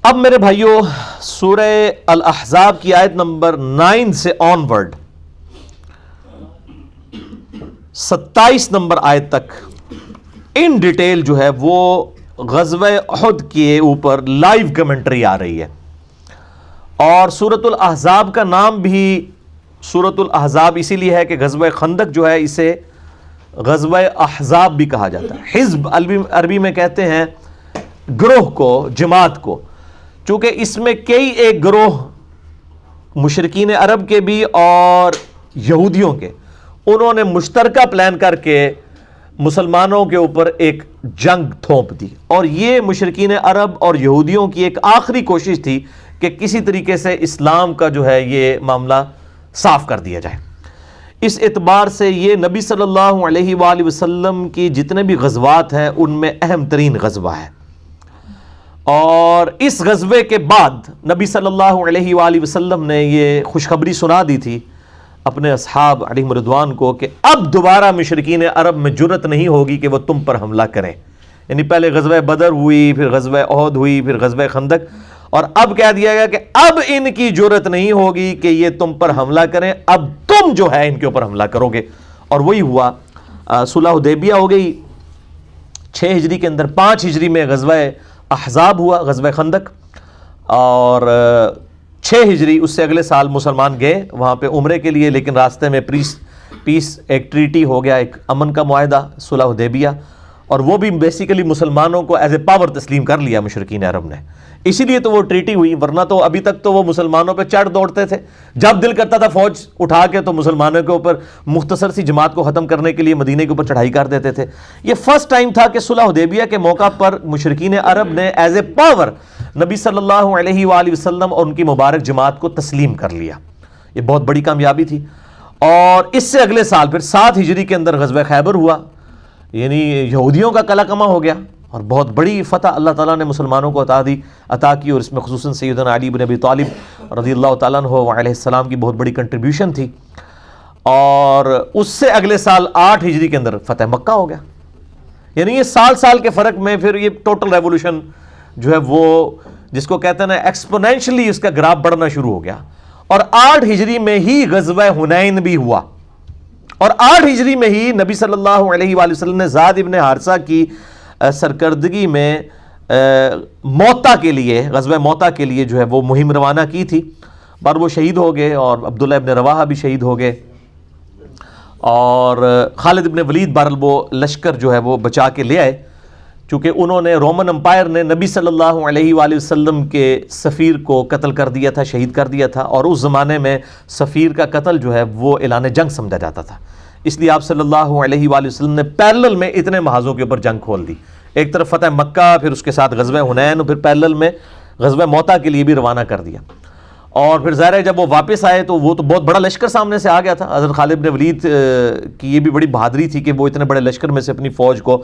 اب میرے بھائیوں سورہ الاحزاب کی آیت نمبر 9 سے آن ورڈ 27 نمبر آیت تک ان ڈیٹیل جو ہے وہ غزوہ احد کے اوپر لائیو کمنٹری آ رہی ہے. اور سورۃ الاحزاب کا نام بھی سورۃ الاحزاب اسی لیے ہے کہ غزوہ خندق جو ہے اسے غزوہ احزاب بھی کہا جاتا ہے. حزب عربی میں کہتے ہیں گروہ کو، جماعت کو، چونکہ اس میں کئی ایک گروہ مشرکین عرب کے بھی اور یہودیوں کے، انہوں نے مشترکہ پلان کر کے مسلمانوں کے اوپر ایک جنگ تھوپ دی. اور یہ مشرکین عرب اور یہودیوں کی ایک آخری کوشش تھی کہ کسی طریقے سے اسلام کا جو ہے یہ معاملہ صاف کر دیا جائے. اس اعتبار سے یہ نبی صلی اللہ علیہ وآلہ وسلم کی جتنے بھی غزوات ہیں ان میں اہم ترین غزوہ ہے. اور اس غزوے کے بعد نبی صلی اللہ علیہ وآلہ وسلم نے یہ خوشخبری سنا دی تھی اپنے اصحاب علیہم رضوان کو کہ اب دوبارہ مشرکین عرب میں جرت نہیں ہوگی کہ وہ تم پر حملہ کریں. یعنی پہلے غزوہ بدر ہوئی، پھر غزوہ احد ہوئی، پھر غزوہ خندق، اور اب کہہ دیا گیا کہ اب ان کی جرت نہیں ہوگی کہ یہ تم پر حملہ کریں، اب تم جو ہے ان کے اوپر حملہ کرو گے. اور وہی ہوا. صلح حدیبیہ ہو گئی 6 ہجری کے اندر. 5 ہجری میں غزوہ احزاب ہوا، غزوہ خندق. اور 6 ہجری اس سے اگلے سال مسلمان گئے وہاں پہ عمرے کے لیے، لیکن راستے میں پیس ایک ٹریٹی ہو گیا، ایک امن کا معاہدہ صلح حدیبیہ، اور وہ بھی بیسیکلی مسلمانوں کو ایز اے پاور تسلیم کر لیا مشرکین عرب نے. اسی لیے تو وہ ٹریٹی ہوئی، ورنہ تو ابھی تک تو وہ مسلمانوں پہ چڑھ دوڑتے تھے. جب دل کرتا تھا فوج اٹھا کے تو مسلمانوں کے اوپر مختصر سی جماعت کو ختم کرنے کے لیے مدینے کے اوپر چڑھائی کر دیتے تھے. یہ فرسٹ ٹائم تھا کہ صلح حدیبیہ کے موقع پر مشرکین عرب نے ایز اے پاور نبی صلی اللہ علیہ وآلہ وسلم اور ان کی مبارک جماعت کو تسلیم کر لیا. یہ بہت بڑی کامیابی تھی. اور اس سے اگلے سال پھر 7 ہجری کے اندر غزوہ خیبر ہوا، یعنی یہودیوں کا کلا کما ہو گیا، اور بہت بڑی فتح اللہ تعالیٰ نے مسلمانوں کو عطا کی. اور اس میں خصوصاً سیدنا علی بن ابی طالب رضی اللہ تعالیٰ عنہ علیہ السلام کی بہت بڑی کنٹریبیوشن تھی. اور اس سے اگلے سال 8 ہجری کے اندر فتح مکہ ہو گیا. یعنی یہ سال کے فرق میں پھر یہ ٹوٹل ریولوشن جو ہے وہ جس کو کہتے ہیں نا ایکسپونینشلی اس کا گراف بڑھنا شروع ہو گیا. اور 8 ہجری میں ہی غزوہ حنین بھی ہوا. اور 8 ہجری میں ہی نبی صلی اللہ علیہ وآلہ وسلم نے زید ابن حارثہ کی سرکردگی میں موتا کے لیے، غزوہ موتا کے لیے جو ہے وہ مہم روانہ کی تھی. پر وہ شہید ہو گئے، اور عبداللہ ابن رواحہ بھی شہید ہو گئے، اور خالد ابن ولید بہرحال وہ لشکر جو ہے وہ بچا کے لے آئے، چونکہ انہوں نے رومن امپائر نے نبی صلی اللہ علیہ وآلہ وسلم کے سفیر کو قتل کر دیا تھا، شہید کر دیا تھا. اور اس زمانے میں سفیر کا قتل جو ہے وہ اعلان جنگ سمجھا جاتا تھا. اس لیے آپ صلی اللہ علیہ وآلہ وسلم نے پیرلل میں اتنے محاذوں کے اوپر جنگ کھول دی. ایک طرف فتح مکہ، پھر اس کے ساتھ غزوہ حنین، اور پھر پیرلل میں غزوہ موتا کے لیے بھی روانہ کر دیا. اور پھر ظاہر ہے جب وہ واپس آئے تو وہ تو بہت بڑا لشکر سامنے سے آ گیا تھا. حضرت خالد بن ولید کی یہ بھی بڑی بہادری تھی کہ وہ اتنے بڑے لشکر میں سے اپنی فوج کو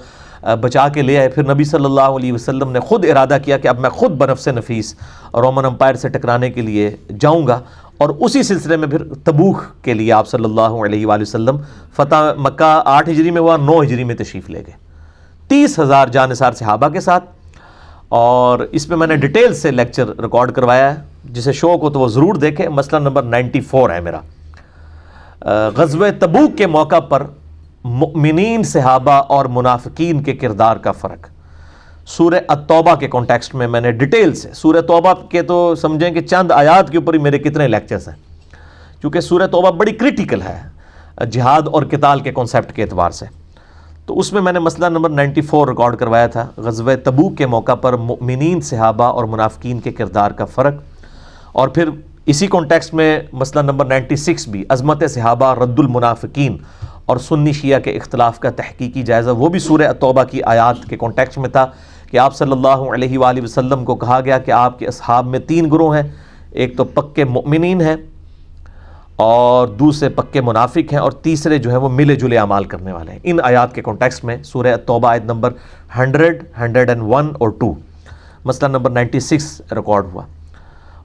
بچا کے لے آئے. پھر نبی صلی اللہ علیہ وسلم نے خود ارادہ کیا کہ اب میں خود بنفس نفیس رومن امپائر سے ٹکرانے کے لیے جاؤں گا. اور اسی سلسلے میں پھر تبوک کے لیے آپ صلی اللہ علیہ وآلہ وسلم فتح مکہ 8 ہجری میں ہوا، 9 ہجری میں تشریف لے گئے 30,000 جانثار صحابہ کے ساتھ. اور اس میں نے ڈیٹیل سے لیکچر ریکارڈ کروایا ہے، جسے شوق ہو تو وہ ضرور دیکھیں. مسئلہ نمبر 94 ہے میرا. غزوہ تبوک کے موقع پر مؤمنین صحابہ اور منافقین کے کردار کا فرق سورہ التوبہ کے کانٹیکسٹ میں نے ڈیٹیل سے، سورہ توبہ کے تو سمجھیں کہ چند آیات کے اوپر ہی میرے کتنے لیکچرز ہیں، کیونکہ سورہ توبہ بڑی کریٹیکل ہے جہاد اور قتال کے کانسیپٹ کے اعتبار سے. تو اس میں نے مسئلہ نمبر 94 ریکارڈ کروایا تھا، غزوہ تبوک کے موقع پر مؤمنین صحابہ اور منافقین کے کردار کا فرق. اور پھر اسی کانٹیکسٹ میں مسئلہ نمبر 96 بھی عظمت صحابہ، رد المنافقین اور سنی شیعہ کے اختلاف کا تحقیقی جائزہ، وہ بھی سورہ التوبہ کی آیات کے کانٹیکسٹ میں تھا کہ آپ صلی اللہ علیہ وآلہ وسلم کو کہا گیا کہ آپ کے اصحاب میں 3 گروہ ہیں، ایک تو پکے مؤمنین ہیں، اور دوسرے پکے منافق ہیں، اور تیسرے جو ہیں وہ ملے جلے اعمال کرنے والے ہیں. ان آیات کے کانٹیکسٹ میں سورہ التوبہ آیت نمبر 100، 101 اور 2 مسئلہ نمبر 96 ریکارڈ ہوا.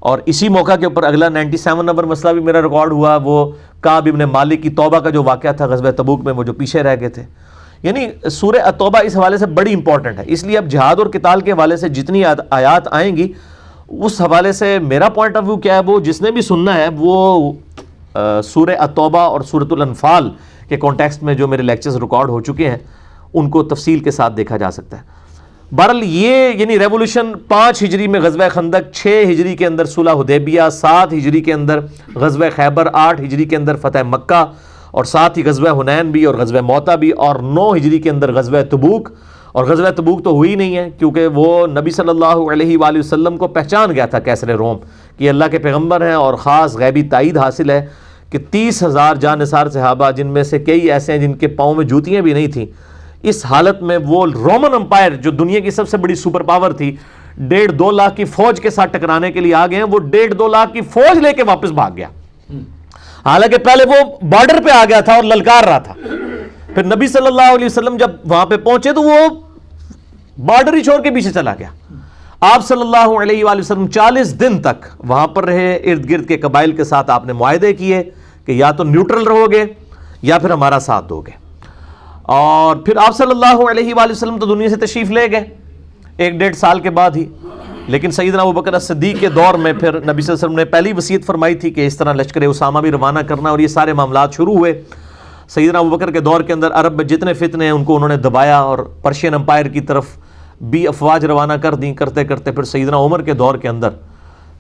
اور اسی موقع کے اوپر اگلا 97 نمبر مسئلہ بھی میرا ریکارڈ ہوا، وہ کعب ابن مالک کی توبہ کا جو واقعہ تھا غزوہ تبوک میں، وہ جو پیچھے رہ گئے تھے. یعنی سورہ التوبہ اس حوالے سے بڑی امپورٹنٹ ہے. اس لیے اب جہاد اور قتال کے حوالے سے جتنی آیات آئیں گی اس حوالے سے میرا پوائنٹ آف ویو کیا ہے، وہ جس نے بھی سننا ہے وہ سورہ التوبہ اور سورۃ الانفال کے کانٹیکسٹ میں جو میرے لیکچرز ریکارڈ ہو چکے ہیں ان کو تفصیل کے ساتھ دیکھا جا سکتا ہے۔ بہرحال یہ یعنی ریولوشن 5 ہجری میں غزوہ خندق، 6 ہجری کے اندر صلح حدیبیہ، 7 ہجری کے اندر غزوہ خیبر، 8 ہجری کے اندر فتح مکہ، اور ساتھ ہی غزوہ حنین بھی اور غزوہ موتا بھی، اور 9 ہجری کے اندر غزوہ تبوک۔ اور غزوہ تبوک تو ہوئی نہیں ہے کیونکہ وہ نبی صلی اللہ علیہ وآلہ وسلم کو پہچان گیا تھا کیسر روم کہ یہ اللہ کے پیغمبر ہیں، اور خاص غیبی تائید حاصل ہے کہ 30,000 جاں نثار صحابہ، جن میں سے کئی ایسے ہیں جن کے پاؤں میں جوتیاں بھی نہیں تھیں، اس حالت میں وہ رومن امپائر جو دنیا کی سب سے بڑی سپر پاور تھی 1.5-2 لاکھ کی فوج کے ساتھ ٹکرانے کے لیے آ گئے ہیں، وہ 1.5-2 لاکھ کی فوج لے کے واپس بھاگ گیا، حالانکہ پہلے وہ بارڈر پہ آ گیا تھا اور للکار رہا تھا۔ پھر نبی صلی اللہ علیہ وسلم جب وہاں پہ پہنچے تو وہ بارڈر ہی چھوڑ کے پیچھے چلا گیا۔ آپ صلی اللہ علیہ وآلہ وسلم 40 دن تک وہاں پر رہے، ارد گرد کے قبائل کے ساتھ آپ نے معاہدے کیے کہ یا تو نیوٹرل رہو گے یا پھر ہمارا ساتھ دو گے، اور پھر آپ صلی اللہ علیہ وآلہ وسلم تو دنیا سے تشریف لے گئے 1-1.5 سال کے بعد ہی۔ لیکن سیدنا ابوبکر الصدیق کے دور میں پھر نبی صلی اللہ علیہ وسلم نے پہلی وصیت فرمائی تھی کہ اس طرح لشکر اسامہ بھی روانہ کرنا، اور یہ سارے معاملات شروع ہوئے۔ سیدنا ابوبکر کے دور کے اندر عرب میں جتنے فتنے ہیں ان کو انہوں نے دبایا اور پرشین امپائر کی طرف بھی افواج روانہ کر دیں، کرتے کرتے پھر سیدنا عمر کے دور کے اندر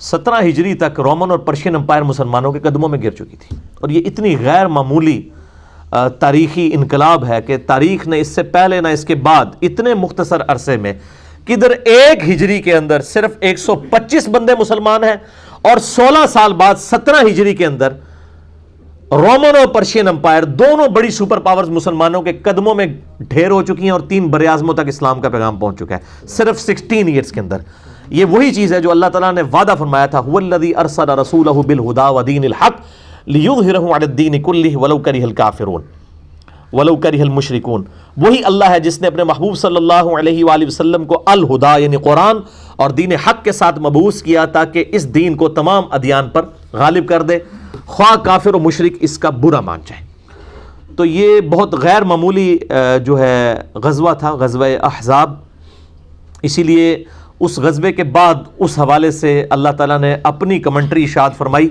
17 ہجری تک رومن اور پرشین امپائر مسلمانوں کے قدموں میں گر چکی تھی۔ اور یہ اتنی غیر معمولی تاریخی انقلاب ہے کہ تاریخ نے اس سے پہلے نہ اس کے بعد اتنے مختصر عرصے میں کدھر 1 ہجری کے اندر صرف 125 بندے مسلمان ہیں، اور 16 سال بعد 17 ہجری کے اندر رومن اور پرشین امپائر دونوں بڑی سپر پاورز مسلمانوں کے قدموں میں ڈھیر ہو چکی ہیں، اور 3 براعظموں تک اسلام کا پیغام پہنچ چکا ہے صرف 16 ایئرز کے اندر۔ یہ وہی چیز ہے جو اللہ تعالیٰ نے وعدہ فرمایا تھا، هو الذی ارسل رسولہ بالہدی ودین الحق لیظہرہ علی الدین کلہ ولو کرہ الکافرون ولو کرہ المشرکون۔ وہی اللہ ہے جس نے اپنے محبوب صلی اللہ علیہ وآلہ وسلم کو الہدی یعنی قرآن اور دین حق کے ساتھ مبعوث کیا تاکہ اس دین کو تمام ادیان پر غالب کر دے، خواہ کافر و مشرک اس کا برا مان جائے۔ تو یہ بہت غیر معمولی جو ہے غزوہ تھا، غزوہ احزاب۔ اسی لیے اس غزوے کے بعد اس حوالے سے اللہ تعالیٰ نے اپنی کمنٹری ارشاد فرمائی،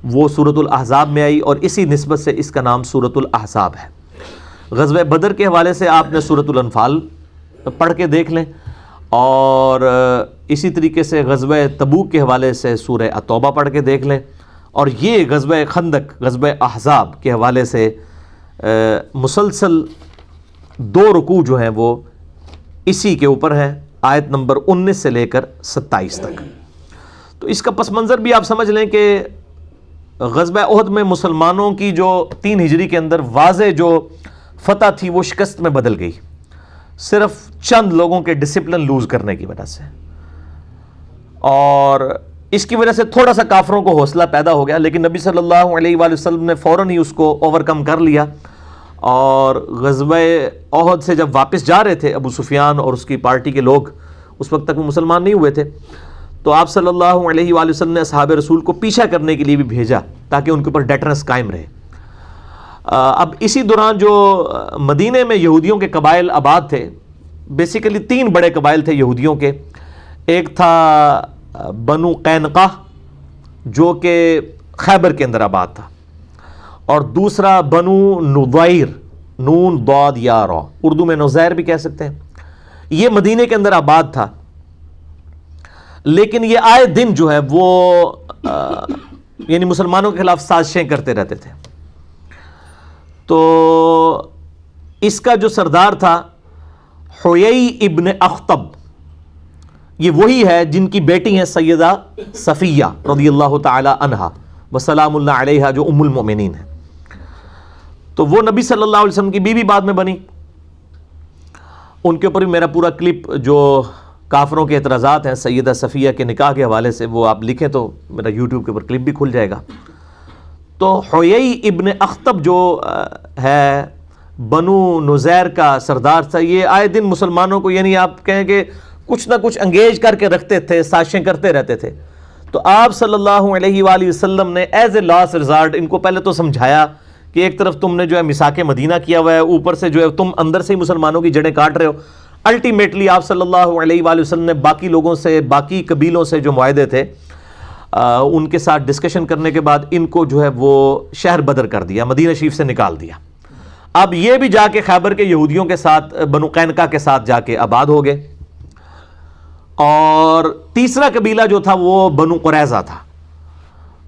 وہ سورۃ الاحزاب میں آئی، اور اسی نسبت سے اس کا نام سورۃ الاحزاب ہے۔ غزوہ بدر کے حوالے سے آپ نے سورۃ الانفال پڑھ کے دیکھ لیں، اور اسی طریقے سے غزوہ تبوک کے حوالے سے سورہ التوبہ پڑھ کے دیکھ لیں، اور یہ غزوہ خندق، غزوہ احزاب کے حوالے سے مسلسل 2 رکوع جو ہیں وہ اسی کے اوپر ہیں، آیت نمبر 19 سے لے کر 27 تک۔ تو اس کا پس منظر بھی آپ سمجھ لیں کہ غزوہ احد میں مسلمانوں کی جو 3 ہجری کے اندر واضح جو فتح تھی وہ شکست میں بدل گئی، صرف چند لوگوں کے ڈسپلن لوز کرنے کی وجہ سے، اور اس کی وجہ سے تھوڑا سا کافروں کو حوصلہ پیدا ہو گیا، لیکن نبی صلی اللہ علیہ وآلہ وسلم نے فوراً ہی اس کو اوور کم کر لیا۔ اور غزوہ احد سے جب واپس جا رہے تھے ابو سفیان اور اس کی پارٹی کے لوگ، اس وقت تک وہ مسلمان نہیں ہوئے تھے، تو آپ صلی اللہ علیہ وآلہ وسلم نے اصحاب رسول کو پیچھا کرنے کے لیے بھی بھیجا تاکہ ان کے اوپر ڈیٹرنس قائم رہے۔ اب اسی دوران جو مدینے میں یہودیوں کے قبائل آباد تھے، بیسیکلی 3 بڑے قبائل تھے یہودیوں کے، ایک تھا بنو قینقاہ جو کہ خیبر کے اندر آباد تھا، اور دوسرا بنو نضیر، نون ضاد یا را، اردو میں نزیر بھی کہہ سکتے ہیں، یہ مدینے کے اندر آباد تھا، لیکن یہ آئے دن جو ہے وہ یعنی مسلمانوں کے خلاف سازشیں کرتے رہتے تھے۔ تو اس کا جو سردار تھا حیی ابن اخطب، یہ وہی ہے جن کی بیٹی ہیں سیدہ صفیہ رضی اللہ تعالی عنہا وسلام اللہ علیہا، جو ام المؤمنین ہیں۔ تو وہ نبی صلی اللہ علیہ وسلم کی بیوی بعد میں بنی۔ ان کے اوپر بھی میرا پورا کلپ جو کافروں کے اعتراضات ہیں سیدہ صفیہ کے نکاح کے حوالے سے، وہ آپ لکھیں تو میرا یوٹیوب کے اوپر کلپ بھی کھل جائے گا۔ تو حیی ابن اخطب جو ہے بنو نزیر کا سردار تھا، یہ آئے دن مسلمانوں کو یعنی آپ کہیں کہ کچھ نہ کچھ انگیج کر کے رکھتے تھے، سازشیں کرتے رہتے تھے۔ تو آپ صلی اللہ علیہ وآلہ وسلم نے ایز اے لاسٹ ریزارٹ ان کو پہلے تو سمجھایا کہ ایک طرف تم نے جو ہے میثاق مدینہ کیا ہوا ہے، اوپر سے جو ہے تم اندر سے ہی مسلمانوں کی جڑیں کاٹ رہے ہو، الٹیمیٹلی آپ صلی اللہ علیہ وآلہ وسلم نے باقی لوگوں سے، باقی قبیلوں سے جو معاہدے تھے ان کے ساتھ ڈسکشن کرنے کے بعد ان کو جو ہے وہ شہر بدر کر دیا، مدینہ شریف سے نکال دیا۔ اب یہ بھی جا کے خیبر کے یہودیوں کے ساتھ، بنو قینقاع کے ساتھ جا کے آباد ہو گئے، اور تیسرا قبیلہ جو تھا وہ بنو قریظہ تھا،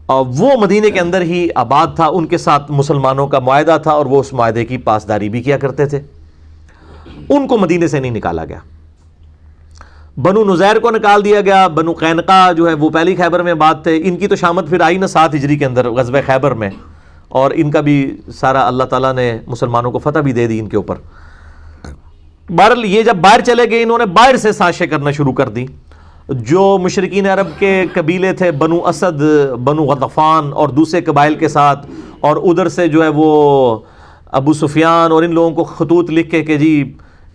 اور وہ مدینے کے اندر ہی آباد تھا، ان کے ساتھ مسلمانوں کا معاہدہ تھا اور وہ اس معاہدے کی پاسداری بھی کیا کرتے تھے، ان کو مدینے سے نہیں نکالا گیا۔ بنو نذیر کو نکال دیا گیا، بنو قینقاع جو ہے وہ پہلی خیبر میں آباد تھے، ان کی تو شامت پھر آئی نا 7 ہجری کے اندر غزوہ خیبر میں، اور ان کا بھی سارا اللہ تعالیٰ نے مسلمانوں کو فتح بھی دے دی ان کے اوپر۔ بہرحال یہ جب باہر چلے گئے، انہوں نے باہر سے سازشیں کرنا شروع کر دی۔ جو مشرکین عرب کے قبیلے تھے، بنو اسد، بنو غطفان اور دوسرے قبائل کے ساتھ، اور ادھر سے جو ہے وہ ابو سفیان اور ان لوگوں کو خطوط لکھ کے کہ جی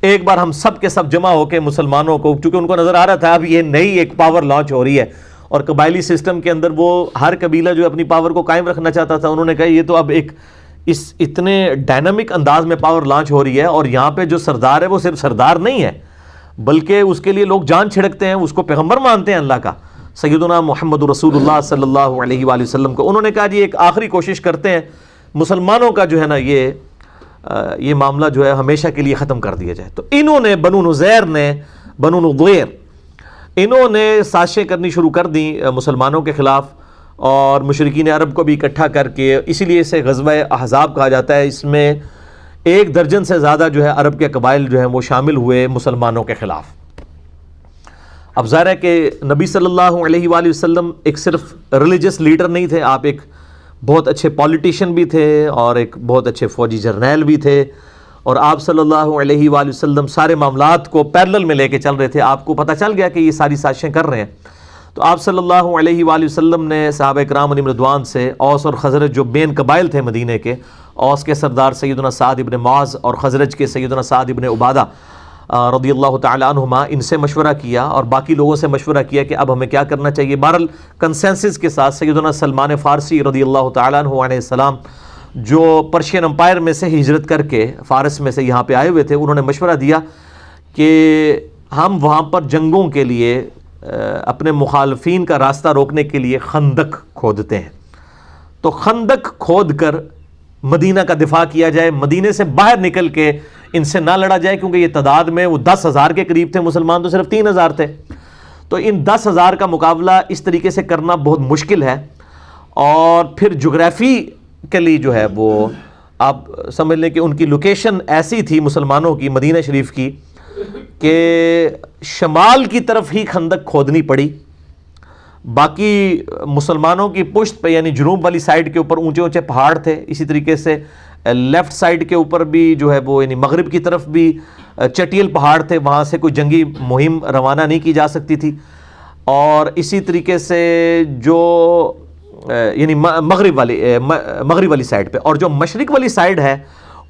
ایک بار ہم سب کے سب جمع ہو کے مسلمانوں کو، چونکہ ان کو نظر آ رہا تھا اب یہ نئی ایک پاور لانچ ہو رہی ہے، اور قبائلی سسٹم کے اندر وہ ہر قبیلہ جو اپنی پاور کو قائم رکھنا چاہتا تھا، انہوں نے کہا یہ تو اب ایک اس اتنے ڈائنامک انداز میں پاور لانچ ہو رہی ہے، اور یہاں پہ جو سردار ہے وہ صرف سردار نہیں ہے بلکہ اس کے لیے لوگ جان چھڑکتے ہیں، اس کو پیغمبر مانتے ہیں اللہ کا، سیدنا محمد رسول اللہ صلی اللہ علیہ وآلہ وسلم کو۔ انہوں نے کہا جی ایک آخری کوشش کرتے ہیں، مسلمانوں کا جو ہے نا یہ معاملہ جو ہے ہمیشہ کے لیے ختم کر دیا جائے۔ تو انہوں نے بنو نضیر انہوں نے سازشیں کرنی شروع کر دیں مسلمانوں کے خلاف، اور مشرکین عرب کو بھی اکٹھا کر کے، اسی لیے اسے غزوہ احزاب کہا جاتا ہے۔ اس میں 1 درجن سے زیادہ جو ہے عرب کے قبائل جو ہیں وہ شامل ہوئے مسلمانوں کے خلاف۔ اب ظاہر ہے کہ نبی صلی اللہ علیہ وآلہ وسلم ایک صرف ریلیجس لیڈر نہیں تھے، آپ ایک بہت اچھے پولیٹیشین بھی تھے اور ایک بہت اچھے فوجی جرنیل بھی تھے، اور آپ صلی اللہ علیہ وآلہ وسلم سارے معاملات کو پیرلل میں لے کے چل رہے تھے۔ آپ کو پتہ چل گیا کہ یہ ساری سازشیں کر رہے ہیں، تو آپ صلی اللہ علیہ وآلہ وسلم نے صحابہ کرام علیہم رضوان سے اوس اور خزرج جو مین قبائل تھے مدینے کے، اوس کے سردار سیدنا سعد ابن معاذ اور خزرج کے سیدنا سعد ابن عبادہ رضی اللہ تعالی عنہما، ان سے مشورہ کیا اور باقی لوگوں سے مشورہ کیا کہ اب ہمیں کیا کرنا چاہیے۔ بہرحال کنسنسس کے ساتھ سیدنا سلمان فارسی رضی اللہ تعالی عنہ علیہ السلام، جو پرشین امپائر میں سے ہجرت کر کے فارس میں سے یہاں پہ آئے ہوئے تھے، انہوں نے مشورہ دیا کہ ہم وہاں پر جنگوں کے لیے اپنے مخالفین کا راستہ روکنے کے لیے خندق کھودتے ہیں، تو خندق کھود کر مدینہ کا دفاع کیا جائے، مدینے سے باہر نکل کے ان سے نہ لڑا جائے، کیونکہ یہ تعداد میں وہ 10,000 کے قریب تھے، مسلمان تو صرف 3,000 تھے، تو ان 10,000 کا مقابلہ اس طریقے سے کرنا بہت مشکل ہے۔ اور پھر جغرافیکلی جو ہے وہ آپ سمجھ لیں کہ ان کی لوکیشن ایسی تھی مسلمانوں کی، مدینہ شریف کی، کہ شمال کی طرف ہی خندق کھودنی پڑی، باقی مسلمانوں کی پشت پہ یعنی جنوب والی سائڈ کے اوپر اونچے اونچے پہاڑ تھے، اسی طریقے سے لیفٹ سائڈ کے اوپر بھی جو ہے وہ یعنی مغرب کی طرف بھی چٹیل پہاڑ تھے، وہاں سے کوئی جنگی مہم روانہ نہیں کی جا سکتی تھی، اور اسی طریقے سے جو یعنی مغرب والی سائڈ پہ، اور جو مشرق والی سائڈ ہے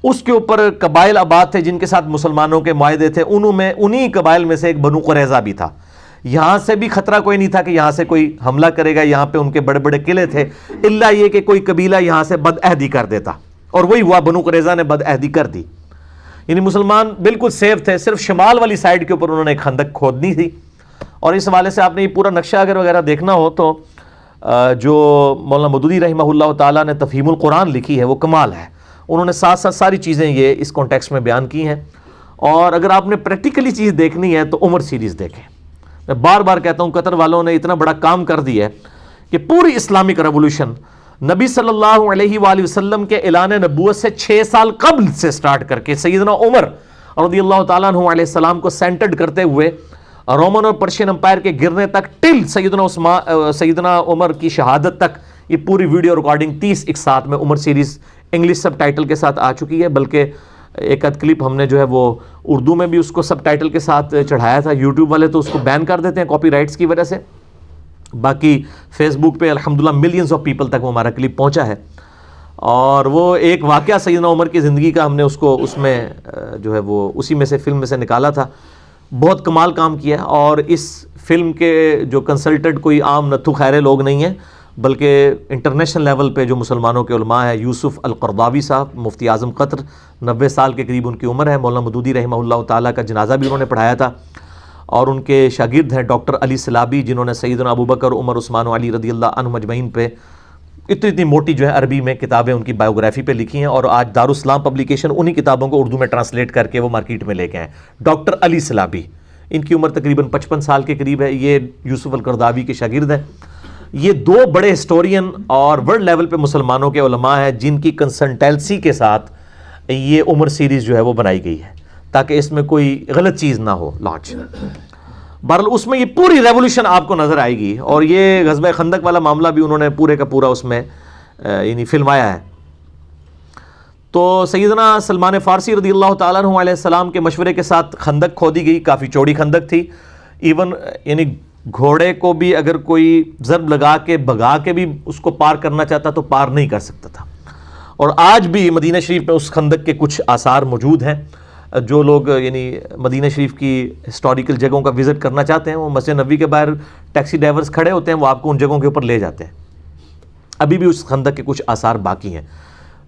اس کے اوپر قبائل آباد تھے جن کے ساتھ مسلمانوں کے معاہدے تھے، انہی قبائل میں سے ایک بنو قریظہ بھی تھا۔ یہاں سے بھی خطرہ کوئی نہیں تھا کہ یہاں سے کوئی حملہ کرے گا، یہاں پہ ان کے بڑے بڑے قلعے تھے، الا یہ کہ کوئی قبیلہ یہاں سے بدعہدی کر دیتا، اور وہی ہوا، بنو قریظہ نے بدعہدی کر دی، یعنی مسلمان بالکل سیف تھے، صرف شمال والی سائڈ کے اوپر انہوں نے ایک خندق کھودنی تھی۔ اور اس حوالے سے آپ نے یہ پورا نقشہ اگر وغیرہ دیکھنا ہو تو جو مولانا مودودی رحمہ اللہ تعالیٰ نے تفہیم القرآن لکھی ہے وہ کمال ہے، انہوں نے ساتھ ساتھ ساری چیزیں یہ اس کانٹیکسٹ میں بیان کی ہیں۔ اور اگر آپ نے پریکٹیکلی چیز دیکھنی ہے تو عمر سیریز دیکھیں، میں بار بار کہتا ہوں قطر والوں نے اتنا بڑا کام کر دیا ہے کہ پوری اسلامک ریولوشن نبی صلی اللہ علیہ وآلہ وسلم کے اعلان نبوت سے 6 سال قبل سے سٹارٹ کر کے سیدنا عمر رضی اللہ تعالیٰ عنہ علیہ السلام کو سینٹرڈ کرتے ہوئے رومن اور پرشین امپائر کے گرنے تک ٹل سیدنا عمر کی شہادت تک، یہ پوری ویڈیو ریکارڈنگ 30 ایک ساتھ میں عمر سیریز انگلش سب ٹائٹل کے ساتھ آ چکی ہے، بلکہ ایک آدھ کلپ ہم نے جو ہے وہ اردو میں بھی اس کو سب ٹائٹل کے ساتھ چڑھایا تھا، یوٹیوب والے تو اس کو بین کر دیتے ہیں کاپی رائٹس کی وجہ سے، باقی فیس بک پہ الحمدللہ ملینز آف پیپل تک وہ ہمارا کلپ پہنچا ہے۔ اور وہ ایک واقعہ سیدنا عمر کی زندگی کا ہم نے اس میں جو ہے وہ اسی میں سے فلم میں سے نکالا تھا، بہت کمال کام کیا ہے۔ اور اس فلم کے جو کنسلٹنٹ کوئی عام نتھو خیرے لوگ نہیں ہیں، بلکہ انٹرنیشنل لیول پہ جو مسلمانوں کے علماء ہیں، یوسف القرضاوی صاحب مفتی اعظم قطر، 90 سال کے قریب ان کی عمر ہے، مولانا مودودی رحمہ اللہ تعالیٰ کا جنازہ بھی انہوں نے پڑھایا تھا، اور ان کے شاگرد ہیں ڈاکٹر علی سلابی، جنہوں نے سیدنا ابوبکر، عمر، عثمان و علی رضی اللہ عنہم اجمعین پہ اتنی موٹی جو ہے عربی میں کتابیں ان کی بایوگرافی پہ لکھی ہیں، اور آج دارالاسلام پبلیکیشن انہی کتابوں کو اردو میں ٹرانسلیٹ کر کے وہ مارکیٹ میں لے کے آئے. ڈاکٹر علی سلابی، ان کی عمر تقریباً 55 سال کے قریب ہے، یہ یوسف القرضاوی کے شاگرد ہیں. یہ دو بڑے ہسٹورین اور ورلڈ لیول پہ مسلمانوں کے علماء ہیں جن کی کنسلٹنسی کے ساتھ یہ عمر سیریز جو ہے وہ بنائی گئی ہے تاکہ اس میں کوئی غلط چیز نہ ہو لانچ. بہرحال اس میں یہ پوری ریولوشن آپ کو نظر آئے گی، اور یہ غزوہ خندق والا معاملہ بھی انہوں نے پورے کا پورا اس میں یعنی فلمایا ہے. تو سیدنا سلمان فارسی رضی اللہ تعالیٰ عنہ علیہ السلام کے مشورے کے ساتھ خندق کھودی گئی. کافی چوڑی خندق تھی، ایون یعنی گھوڑے کو بھی اگر کوئی ضرب لگا کے بھگا کے بھی اس کو پار کرنا چاہتا تو پار نہیں کر سکتا تھا. اور آج بھی مدینہ شریف میں اس خندق کے کچھ آثار موجود ہیں. جو لوگ یعنی مدینہ شریف کی ہسٹوریکل جگہوں کا وزٹ کرنا چاہتے ہیں، وہ مسجد نبوی کے باہر ٹیکسی ڈرائیورز کھڑے ہوتے ہیں، وہ آپ کو ان جگہوں کے اوپر لے جاتے ہیں. ابھی بھی اس خندق کے کچھ آثار باقی ہیں.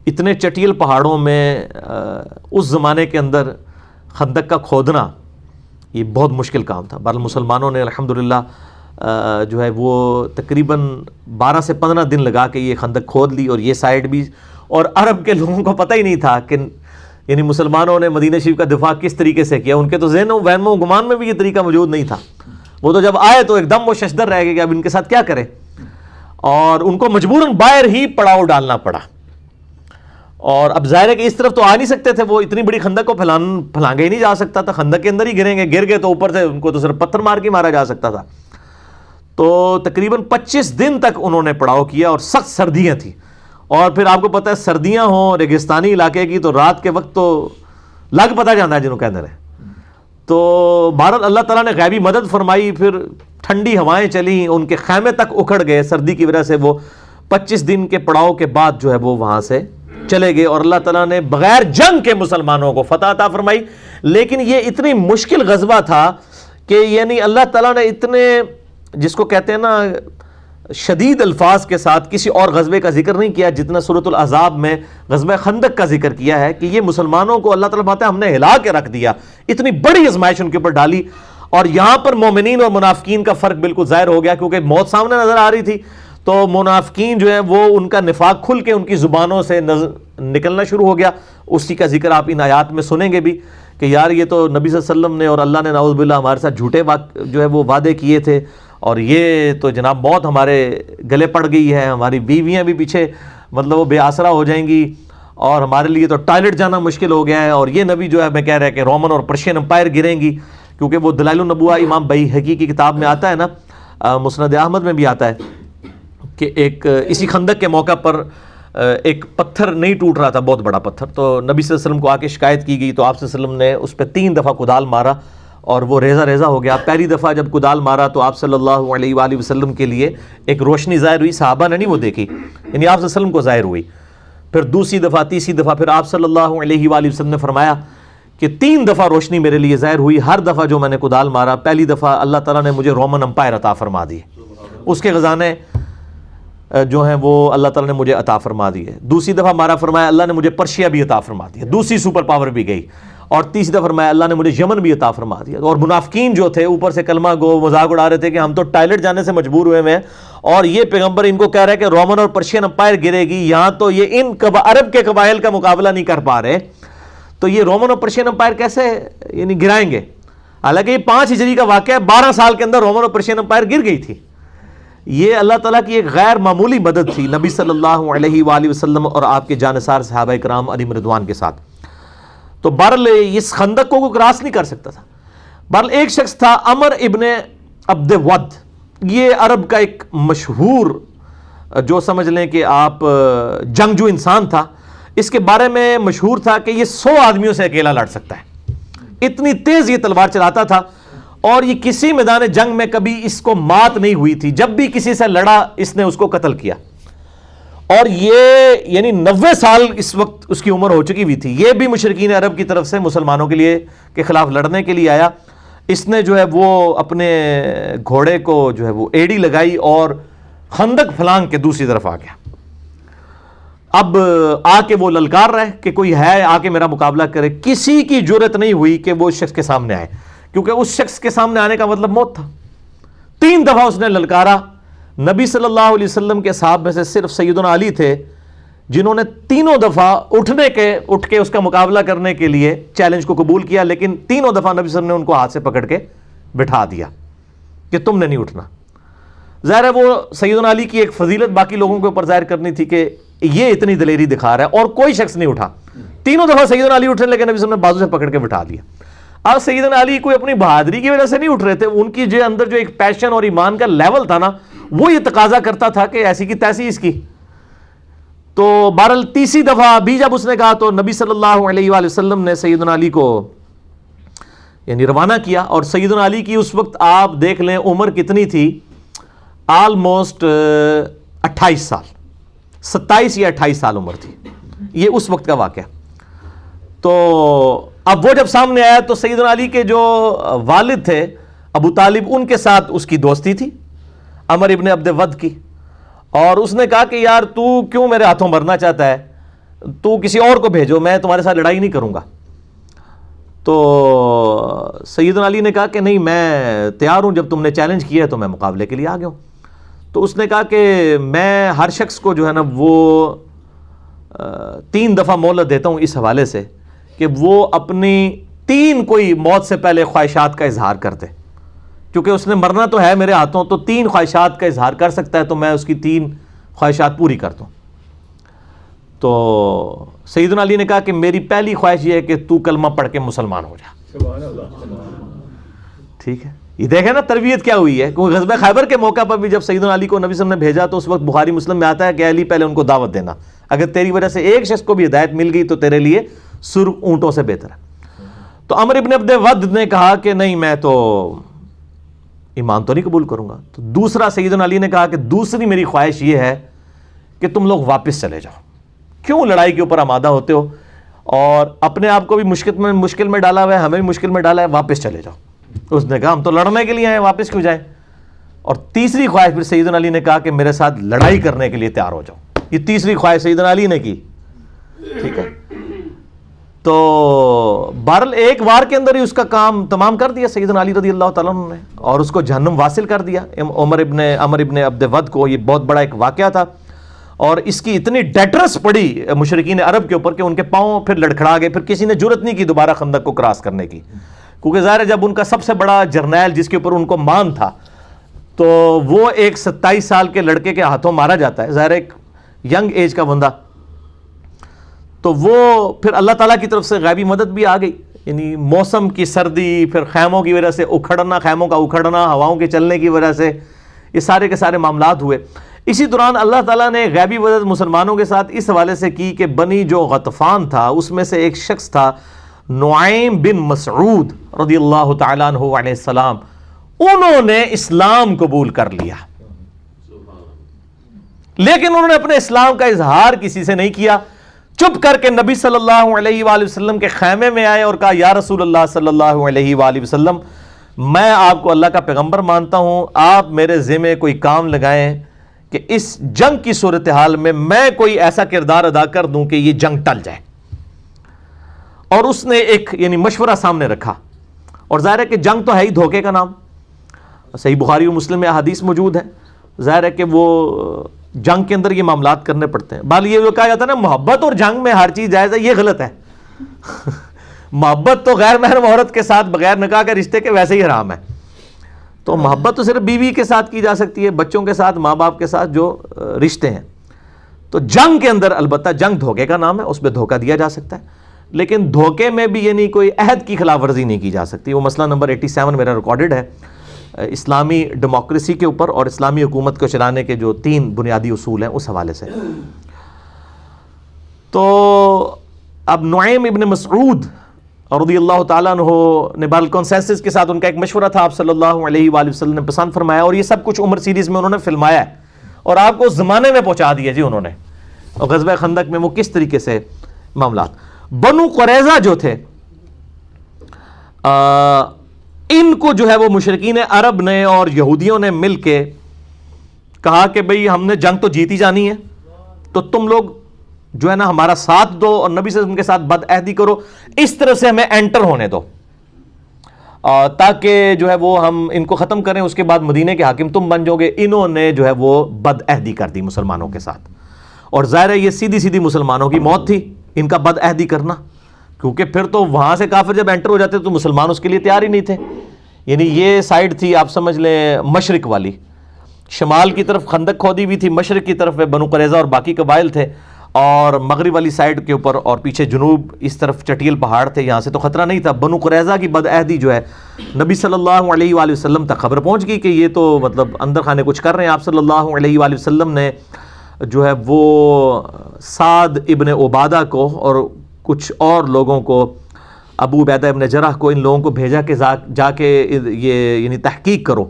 اتنے چٹیل پہاڑوں میں اس زمانے کے اندر خندق کا کھودنا یہ بہت مشکل کام تھا. بہرحال مسلمانوں نے الحمدللہ جو ہے وہ تقریباً 12 سے 15 دن لگا کے یہ خندق کھود لی، اور یہ سائڈ بھی. اور عرب کے لوگوں کو پتہ ہی نہیں تھا کہ یعنی مسلمانوں نے مدینہ شریف کا دفاع کس طریقے سے کیا. ان کے تو ذہن و وہم و گمان میں بھی یہ طریقہ موجود نہیں تھا. وہ تو جب آئے تو ایک دم وہ ششدر رہ گئے کہ اب ان کے ساتھ کیا کریں، اور ان کو مجبوراً باہر ہی پڑاؤ ڈالنا پڑا. اور اب ظاہر ہے کہ اس طرف تو آ نہیں سکتے تھے، وہ اتنی بڑی خندق کو پھلانگے ہی نہیں جا سکتا تھا. خندق کے اندر ہی گریں گے، گر گئے تو اوپر سے ان کو تو صرف پتھر مار کے مارا جا سکتا تھا. تو تقریباً 25 دن تک انہوں نے پڑاؤ کیا، اور سخت سردیاں تھیں. اور پھر آپ کو پتہ ہے سردیاں ہوں ریگستانی علاقے کی تو رات کے وقت تو لگ پتہ جاتا ہے جنہوں کے اندر ہے. تو بہرحال اللہ تعالیٰ نے غیبی مدد فرمائی، پھر ٹھنڈی ہوائیں چلیں، ان کے خیمے تک اکھڑ گئے سردی کی وجہ سے. وہ 25 دن کے پڑاؤ کے بعد جو ہے وہ وہاں سے چلے گئے، اور اللہ تعالیٰ نے بغیر جنگ کے مسلمانوں کو فتح عطا فرمائی. لیکن یہ اتنی مشکل غزوہ تھا کہ یعنی اللہ تعالیٰ نے اتنے جس کو کہتے ہیں نا شدید الفاظ کے ساتھ کسی اور غزوے کا ذکر نہیں کیا جتنا سورۃ الاحزاب میں غزوہ خندق کا ذکر کیا ہے کہ یہ مسلمانوں کو اللہ تعالیٰ بات ہے ہم نے ہلا کے رکھ دیا. اتنی بڑی آزمائش ان کے اوپر ڈالی. اور یہاں پر مومنین اور منافقین کا فرق بالکل ظاہر ہو گیا، کیونکہ موت سامنے نظر آ رہی تھی. تو منافقین جو ہیں وہ ان کا نفاق کھل کے ان کی زبانوں سے نکلنا شروع ہو گیا. اسی کا ذکر آپ ان آیات میں سنیں گے بھی کہ یار یہ تو نبی صلی اللہ علیہ وسلم نے اور اللہ نے نعوذ باللہ ہمارے ساتھ جھوٹے جو ہے وہ وعدے کیے تھے، اور یہ تو جناب موت ہمارے گلے پڑ گئی ہے، ہماری بیویاں بھی پیچھے مطلب وہ بے آسرا ہو جائیں گی، اور ہمارے لیے تو ٹوائلٹ جانا مشکل ہو گیا ہے. اور یہ نبی جو ہے میں کہہ رہا ہے کہ رومن اور پرشین امپائر گریں گی، کیونکہ وہ دلائل النبوہ امام بیہقی کی کتاب میں آتا ہے نا، مسند احمد میں بھی آتا ہے کہ ایک اسی خندق کے موقع پر ایک پتھر نہیں ٹوٹ رہا تھا، بہت بڑا پتھر. تو نبی صلی اللہ علیہ وسلم کو آ کے شکایت کی گئی، تو آپ صلی اللہ علیہ وسلم نے اس پہ 3 دفعہ کدال مارا اور وہ ریزہ ریزہ ہو گیا. پہلی دفعہ جب کدال مارا تو آپ صلی اللہ علیہ وآلہ وسلم کے لیے ایک روشنی ظاہر ہوئی، صحابہ نے نہیں وہ دیکھی، یعنی آپ صلی اللہ علیہ وسلم کو ظاہر ہوئی. پھر دوسری دفعہ، تیسری دفعہ، پھر آپ صلی اللہ علیہ وآلہ وسلم نے فرمایا کہ 3 دفعہ روشنی میرے لیے ظاہر ہوئی. ہر دفعہ جو میں نے کدال مارا، پہلی دفعہ اللہ تعالیٰ نے مجھے رومن امپائر عطا فرما دیے، اس کے خزانے جو ہیں وہ اللہ تعالیٰ نے مجھے عطا فرما دیے. دوسری دفعہ مارا، فرمایا اللہ نے مجھے پرشیا بھی عطا فرما دیا، دوسری سپر پاور بھی گئی. اور تیسری دفعہ فرمایا اللہ نے مجھے یمن بھی عطا فرما دیا. اور منافقین جو تھے اوپر سے کلمہ گو مذاق اڑا رہے تھے کہ ہم تو ٹائلٹ جانے سے مجبور ہوئے ہیں، اور یہ پیغمبر ان کو کہہ رہا ہے کہ رومن اور پرشین امپائر گرے گی، یہاں تو یہ ان عرب کے قبائل کا مقابلہ نہیں کر پا رہے، تو یہ رومن اور پرشین امپائر کیسے یعنی گرائیں گے. حالانکہ یہ 5 ہجری کا واقعہ ہے، 12 سال کے اندر رومن اور پرشین امپائر گر گئی تھی. یہ اللہ تعالیٰ کی ایک غیر معمولی مدد تھی نبی صلی اللہ علیہ وآلہ وسلم اور آپ کے جانثار صحابہ کرام علیہم رضوان کے ساتھ. تو بہرحال اس خندق کو کراس نہیں کر سکتا تھا. بہرحال ایک شخص تھا عمر ابن عبد ود، یہ عرب کا ایک مشہور جو سمجھ لیں کہ آپ جنگجو انسان تھا. اس کے بارے میں مشہور تھا کہ یہ 100 آدمیوں سے اکیلا لڑ سکتا ہے، اتنی تیز یہ تلوار چلاتا تھا، اور یہ کسی میدان جنگ میں کبھی اس کو مات نہیں ہوئی تھی. جب بھی کسی سے لڑا اس نے اس کو قتل کیا. اور یہ یعنی 90 سال اس وقت اس کی عمر ہو چکی ہوئی تھی. یہ بھی مشرکین عرب کی طرف سے مسلمانوں کے لیے کے خلاف لڑنے کے لیے آیا. اس نے جو ہے وہ اپنے گھوڑے کو جو ہے وہ ایڑی لگائی اور خندق پھلانگ کے دوسری طرف آ گیا. اب آ کے وہ للکار رہے کہ کوئی ہے آ کے میرا مقابلہ کرے. کسی کی جرت نہیں ہوئی کہ وہ اس شخص کے سامنے آئے, کیونکہ اس شخص کے سامنے آنے کا مطلب موت تھا. 3 دفعہ اس نے للکارا. نبی صلی اللہ علیہ وسلم کے صحابہ میں سے صرف سیدنا علی تھے جنہوں نے 3 دفعہ اٹھ کے اس کا مقابلہ کرنے کے لیے چیلنج کو قبول کیا, لیکن 3 دفعہ نبی صلی اللہ علیہ وسلم نے ان کو ہاتھ سے پکڑ کے بٹھا دیا کہ تم نے نہیں اٹھنا. ظاہر ہے وہ سیدنا علی کی ایک فضیلت باقی لوگوں کے اوپر ظاہر کرنی تھی کہ یہ اتنی دلیری دکھا رہا ہے, اور کوئی شخص نہیں اٹھا. 3 دفعہ سیدنا علی اٹھنے لگے, نبی صلی اللہ علیہ وسلم نے بازو سے پکڑ کے بٹھا دیا. اب سیدنا علی کوئی اپنی بہادری کی وجہ سے نہیں اٹھ رہے تھے, ان کی جو اندر جو ایک پیشن اور ایمان کا لیول تھا نا, وہ یہ تقاضا کرتا تھا کہ ایسی کی تیسی اس کی. تو بہرحال 3 دفعہ بھی جب اس نے کہا تو نبی صلی اللہ علیہ وآلہ وسلم نے سیدنا علی کو یعنی روانہ کیا. اور سیدنا علی کی اس وقت آپ دیکھ لیں عمر کتنی تھی, آلموسٹ 28 سال, 27 یا 28 سال عمر تھی. یہ اس وقت کا واقعہ. تو اب وہ جب سامنے آیا تو سیدنا علی کے جو والد تھے ابو طالب, ان کے ساتھ اس کی دوستی تھی عمر ابن عبد ود کی, اور اس نے کہا کہ یار تو کیوں میرے ہاتھوں مرنا چاہتا ہے, تو کسی اور کو بھیجو, میں تمہارے ساتھ لڑائی نہیں کروں گا. تو سیدنا علی نے کہا کہ نہیں میں تیار ہوں, جب تم نے چیلنج کیا ہے تو میں مقابلے کے لیے آ گیا ہوں. تو اس نے کہا کہ میں ہر شخص کو جو ہے نا وہ 3 دفعہ مہلت دیتا ہوں اس حوالے سے کہ وہ اپنی 3 کوئی موت سے پہلے خواہشات کا اظہار کرتے, کیونکہ اس نے مرنا تو ہے میرے ہاتھوں, تو 3 خواہشات کا اظہار کر سکتا ہے, تو میں اس کی 3 خواہشات پوری کرتا ہوں. تو سیدنا علی نے کہا کہ میری پہلی خواہش یہ ہے کہ تو کلمہ پڑھ کے مسلمان ہو جا. سبحان اللہ. ٹھیک ہے, یہ دیکھیں نا تربیت کیا ہوئی ہے. کیونکہ غزوہ خیبر کے موقع پر بھی جب سیدنا علی کو نبی صلی اللہ علیہ وسلم نے بھیجا تو اس وقت بخاری مسلم میں آتا ہے کہ علی پہلے ان کو دعوت دینا, اگر تیری وجہ سے ایک شخص کو بھی ہدایت مل گئی تو تیرے لیے سرخ اونٹوں سے بہتر ہے. تو عمر ابن عبد ود نے کہا کہ نہیں میں تو ایمان تو نہیں قبول کروں گا. تو دوسرا سیدنا علی نے کہا کہ دوسری میری خواہش یہ ہے کہ تم لوگ واپس چلے جاؤ, کیوں لڑائی کے اوپر آمادہ ہوتے ہو, اور اپنے آپ کو بھی مشکل میں ڈالا ہوا ہے, ہمیں بھی مشکل میں ڈالا ہے, واپس چلے جاؤ. اس نے کہا ہم تو لڑنے کے لیے آئے, واپس کیوں جائیں. اور تیسری خواہش پھر سیدنا علی نے کہا کہ میرے ساتھ لڑائی کرنے کے لیے تیار ہو جاؤ. یہ تیسری خواہش سیدنا علی نے کی. ٹھیک ہے, تو بہرحال ایک وار کے اندر ہی اس کا کام تمام کر دیا سیدنا علی رضی اللہ تعالیٰ عنہ نے, اور اس کو جہنم واصل کر دیا عمر ابن عبد ود کو. یہ بہت بڑا ایک واقعہ تھا, اور اس کی اتنی ڈیٹرس پڑی مشرکین عرب کے اوپر کہ ان کے پاؤں پھر لڑکھڑا گئے, پھر کسی نے جرت نہیں کی دوبارہ خندق کو کراس کرنے کی. کیونکہ ظاہر ہے جب ان کا سب سے بڑا جرنیل جس کے اوپر ان کو مان تھا, تو وہ ایک 27 سال کے لڑکے کے ہاتھوں مارا جاتا ہے, ظاہر ایک ینگ ایج کا بندہ, تو وہ پھر اللہ تعالیٰ کی طرف سے غیبی مدد بھی آ گئی. یعنی موسم کی سردی, پھر خیموں کی وجہ سے اکھڑنا, خیموں کا اکھڑنا, ہواؤں کے چلنے کی وجہ سے یہ سارے کے سارے معاملات ہوئے. اسی دوران اللہ تعالیٰ نے غیبی مدد مسلمانوں کے ساتھ اس حوالے سے کی کہ بنی جو غطفان تھا اس میں سے ایک شخص تھا نعیم بن مسعود رضی اللہ تعالیٰ عنہ علیہ السلام, انہوں نے اسلام قبول کر لیا, لیکن انہوں نے اپنے اسلام کا اظہار کسی سے نہیں کیا. چپ کر کے نبی صلی اللہ علیہ وآلہ وسلم کے خیمے میں آئے اور کہا یا رسول اللہ صلی اللہ علیہ وآلہ وسلم, میں آپ کو اللہ کا پیغمبر مانتا ہوں, آپ میرے ذمہ کوئی کام لگائیں کہ اس جنگ کی صورتحال میں کوئی ایسا کردار ادا کر دوں کہ یہ جنگ ٹل جائے. اور اس نے ایک یعنی مشورہ سامنے رکھا, اور ظاہر ہے کہ جنگ تو ہے ہی دھوکے کا نام, صحیح بخاری و مسلم میں حدیث موجود ہے. ظاہر ہے کہ وہ جنگ کے اندر یہ معاملات کرنے پڑتے ہیں. بال یہ جو کہا جاتا ہے نا محبت اور جنگ میں ہر چیز جائز ہے, یہ غلط ہے. محبت تو غیر محرم عورت کے ساتھ بغیر نکاح کے رشتے کے ویسے ہی حرام ہے. تو محبت تو صرف بیوی کے ساتھ کی جا سکتی ہے, بچوں کے ساتھ, ماں باپ کے ساتھ جو رشتے ہیں. تو جنگ کے اندر البتہ جنگ دھوکے کا نام ہے, اس پہ دھوکہ دیا جا سکتا ہے, لیکن دھوکے میں بھی یعنی کوئی عہد کی خلاف ورزی نہیں کی جا سکتی. وہ مسئلہ نمبر 87 میرا ریکارڈڈ ہے اسلامی ڈیموکریسی کے اوپر اور اسلامی حکومت کو چلانے کے جو 3 بنیادی اصول ہیں اس حوالے سے. تو اب نعیم ابن مسعود رضی اللہ تعالیٰ عنہ نے بال کنسنسس کے ساتھ ان کا ایک مشورہ تھا, آپ صلی اللہ علیہ وآلہ وسلم نے پسند فرمایا, اور یہ سب کچھ عمر سیریز میں انہوں نے فلمایا ہے اور آپ کو اس زمانے میں پہنچا دیا جی انہوں نے. اور غزوہ خندق میں وہ کس طریقے سے معاملات. بنو قریظہ جو تھے ان کو جو ہے وہ مشرکین عرب نے اور یہودیوں نے مل کے کہا کہ بھئی ہم نے جنگ تو جیتی جانی ہے، تو تم لوگ جو ہے نا ہمارا ساتھ دو اور نبی صلی اللہ علیہ وسلم کے ساتھ بد عہدی کرو، اس طرح سے ہمیں انٹر ہونے دو تاکہ جو ہے وہ ہم ان کو ختم کریں، اس کے بعد مدینہ کے حاکم تم بن جاؤ گے۔ انہوں نے جو ہے وہ بد عہدی کر دی مسلمانوں کے ساتھ، اور ظاہر ہے یہ سیدھی سیدھی مسلمانوں کی موت تھی ان کا بد عہدی کرنا، کیونکہ پھر تو وہاں سے کافر جب انٹر ہو جاتے تو مسلمان اس کے لیے تیار ہی نہیں تھے۔ یعنی یہ سائیڈ تھی آپ سمجھ لیں مشرق والی، شمال کی طرف خندق کھودی ہوئی تھی، مشرق کی طرف بنو قریظہ اور باقی قبائل تھے، اور مغرب والی سائیڈ کے اوپر اور پیچھے جنوب اس طرف چٹیل پہاڑ تھے، یہاں سے تو خطرہ نہیں تھا۔ بنو قریظہ کی بد عہدی جو ہے نبی صلی اللہ علیہ وآلہ وسلم تک خبر پہنچ گئی کہ یہ تو مطلب اندر خانے کچھ کر رہے ہیں۔ آپ صلی اللہ علیہ وآلہ وسلم نے جو ہے وہ سعد ابن عبادہ کو اور کچھ اور لوگوں کو، ابو عبیدہ ابن جرح کو، ان لوگوں کو بھیجا کہ جا کے یہ یعنی تحقیق کرو،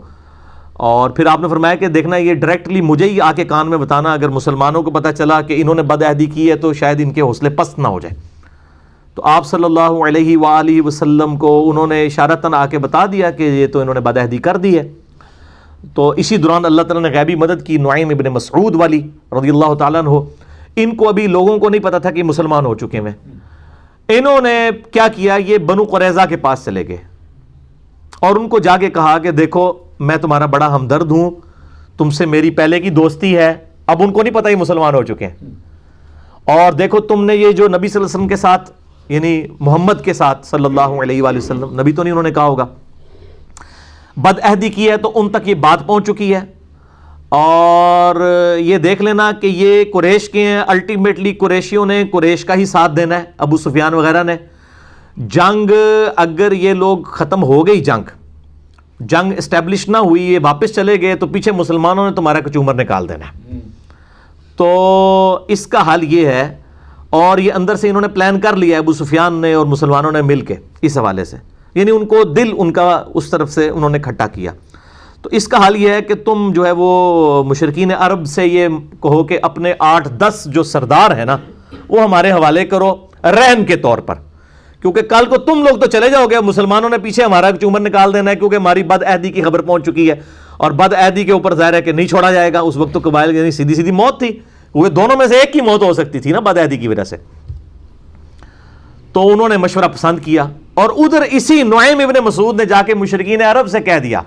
اور پھر آپ نے فرمایا کہ دیکھنا یہ ڈائریکٹلی مجھے ہی آ کے کان میں بتانا، اگر مسلمانوں کو پتہ چلا کہ انہوں نے بد عہدی کی ہے تو شاید ان کے حوصلے پست نہ ہو جائے۔ تو آپ صلی اللہ علیہ وآلہ وسلم کو انہوں نے اشارتاً آ کے بتا دیا کہ یہ تو انہوں نے بد عہدی کر دی ہے۔ تو اسی دوران اللہ تعالیٰ نے غیبی مدد کی، نعیم ابن مسعود والی رضی اللہ تعالیٰ عنہ، ان کو ابھی لوگوں کو نہیں پتا تھا کہ مسلمان ہو چکے ہیں۔ انہوں نے کیا کیا، یہ بنو قریظہ کے پاس چلے گئے اور ان کو جا کے کہا کہ دیکھو میں تمہارا بڑا ہمدرد ہوں، تم سے میری پہلے کی دوستی ہے۔ اب ان کو نہیں پتا یہ مسلمان ہو چکے ہیں، اور دیکھو تم نے یہ جو نبی صلی اللہ علیہ وسلم کے ساتھ یعنی محمد کے ساتھ صلی اللہ علیہ وآلہ وسلم، نبی تو نہیں انہوں نے کہا ہوگا، بد عہدی کی ہے، تو ان تک یہ بات پہنچ چکی ہے۔ اور یہ دیکھ لینا کہ یہ قریش کے ہیں، الٹیمیٹلی قریشیوں نے قریش کا ہی ساتھ دینا ہے، ابو سفیان وغیرہ نے۔ جنگ اگر یہ لوگ ختم ہو گئی، جنگ اسٹیبلش نہ ہوئی، یہ واپس چلے گئے، تو پیچھے مسلمانوں نے تمہارا کچومر نکال دینا ہے۔ تو اس کا حل یہ ہے، اور یہ اندر سے انہوں نے پلان کر لیا ابو سفیان نے اور مسلمانوں نے مل کے اس حوالے سے، یعنی ان کو دل ان کا اس طرف سے انہوں نے کھٹا کیا۔ تو اس کا حل یہ ہے کہ تم جو ہے وہ مشرکین عرب سے یہ کہو کہ اپنے 8-10 جو سردار ہیں نا وہ ہمارے حوالے کرو رہن کے طور پر، کیونکہ کل کو تم لوگ تو چلے جاؤ گے، مسلمانوں نے پیچھے ہمارا چومر نکال دینا ہے، کیونکہ ہماری بد عہدی کی خبر پہنچ چکی ہے، اور بد عہدی کے اوپر ظاہر ہے کہ نہیں چھوڑا جائے گا۔ اس وقت تو قبائل یعنی سیدھی سیدھی موت تھی، وہ دونوں میں سے ایک کی موت ہو سکتی تھی نا بد عہدی کی وجہ سے۔ تو انہوں نے مشورہ پسند کیا، اور ادھر اسی نعیم ابن مسعود نے جا کے مشرکین عرب سے کہہ دیا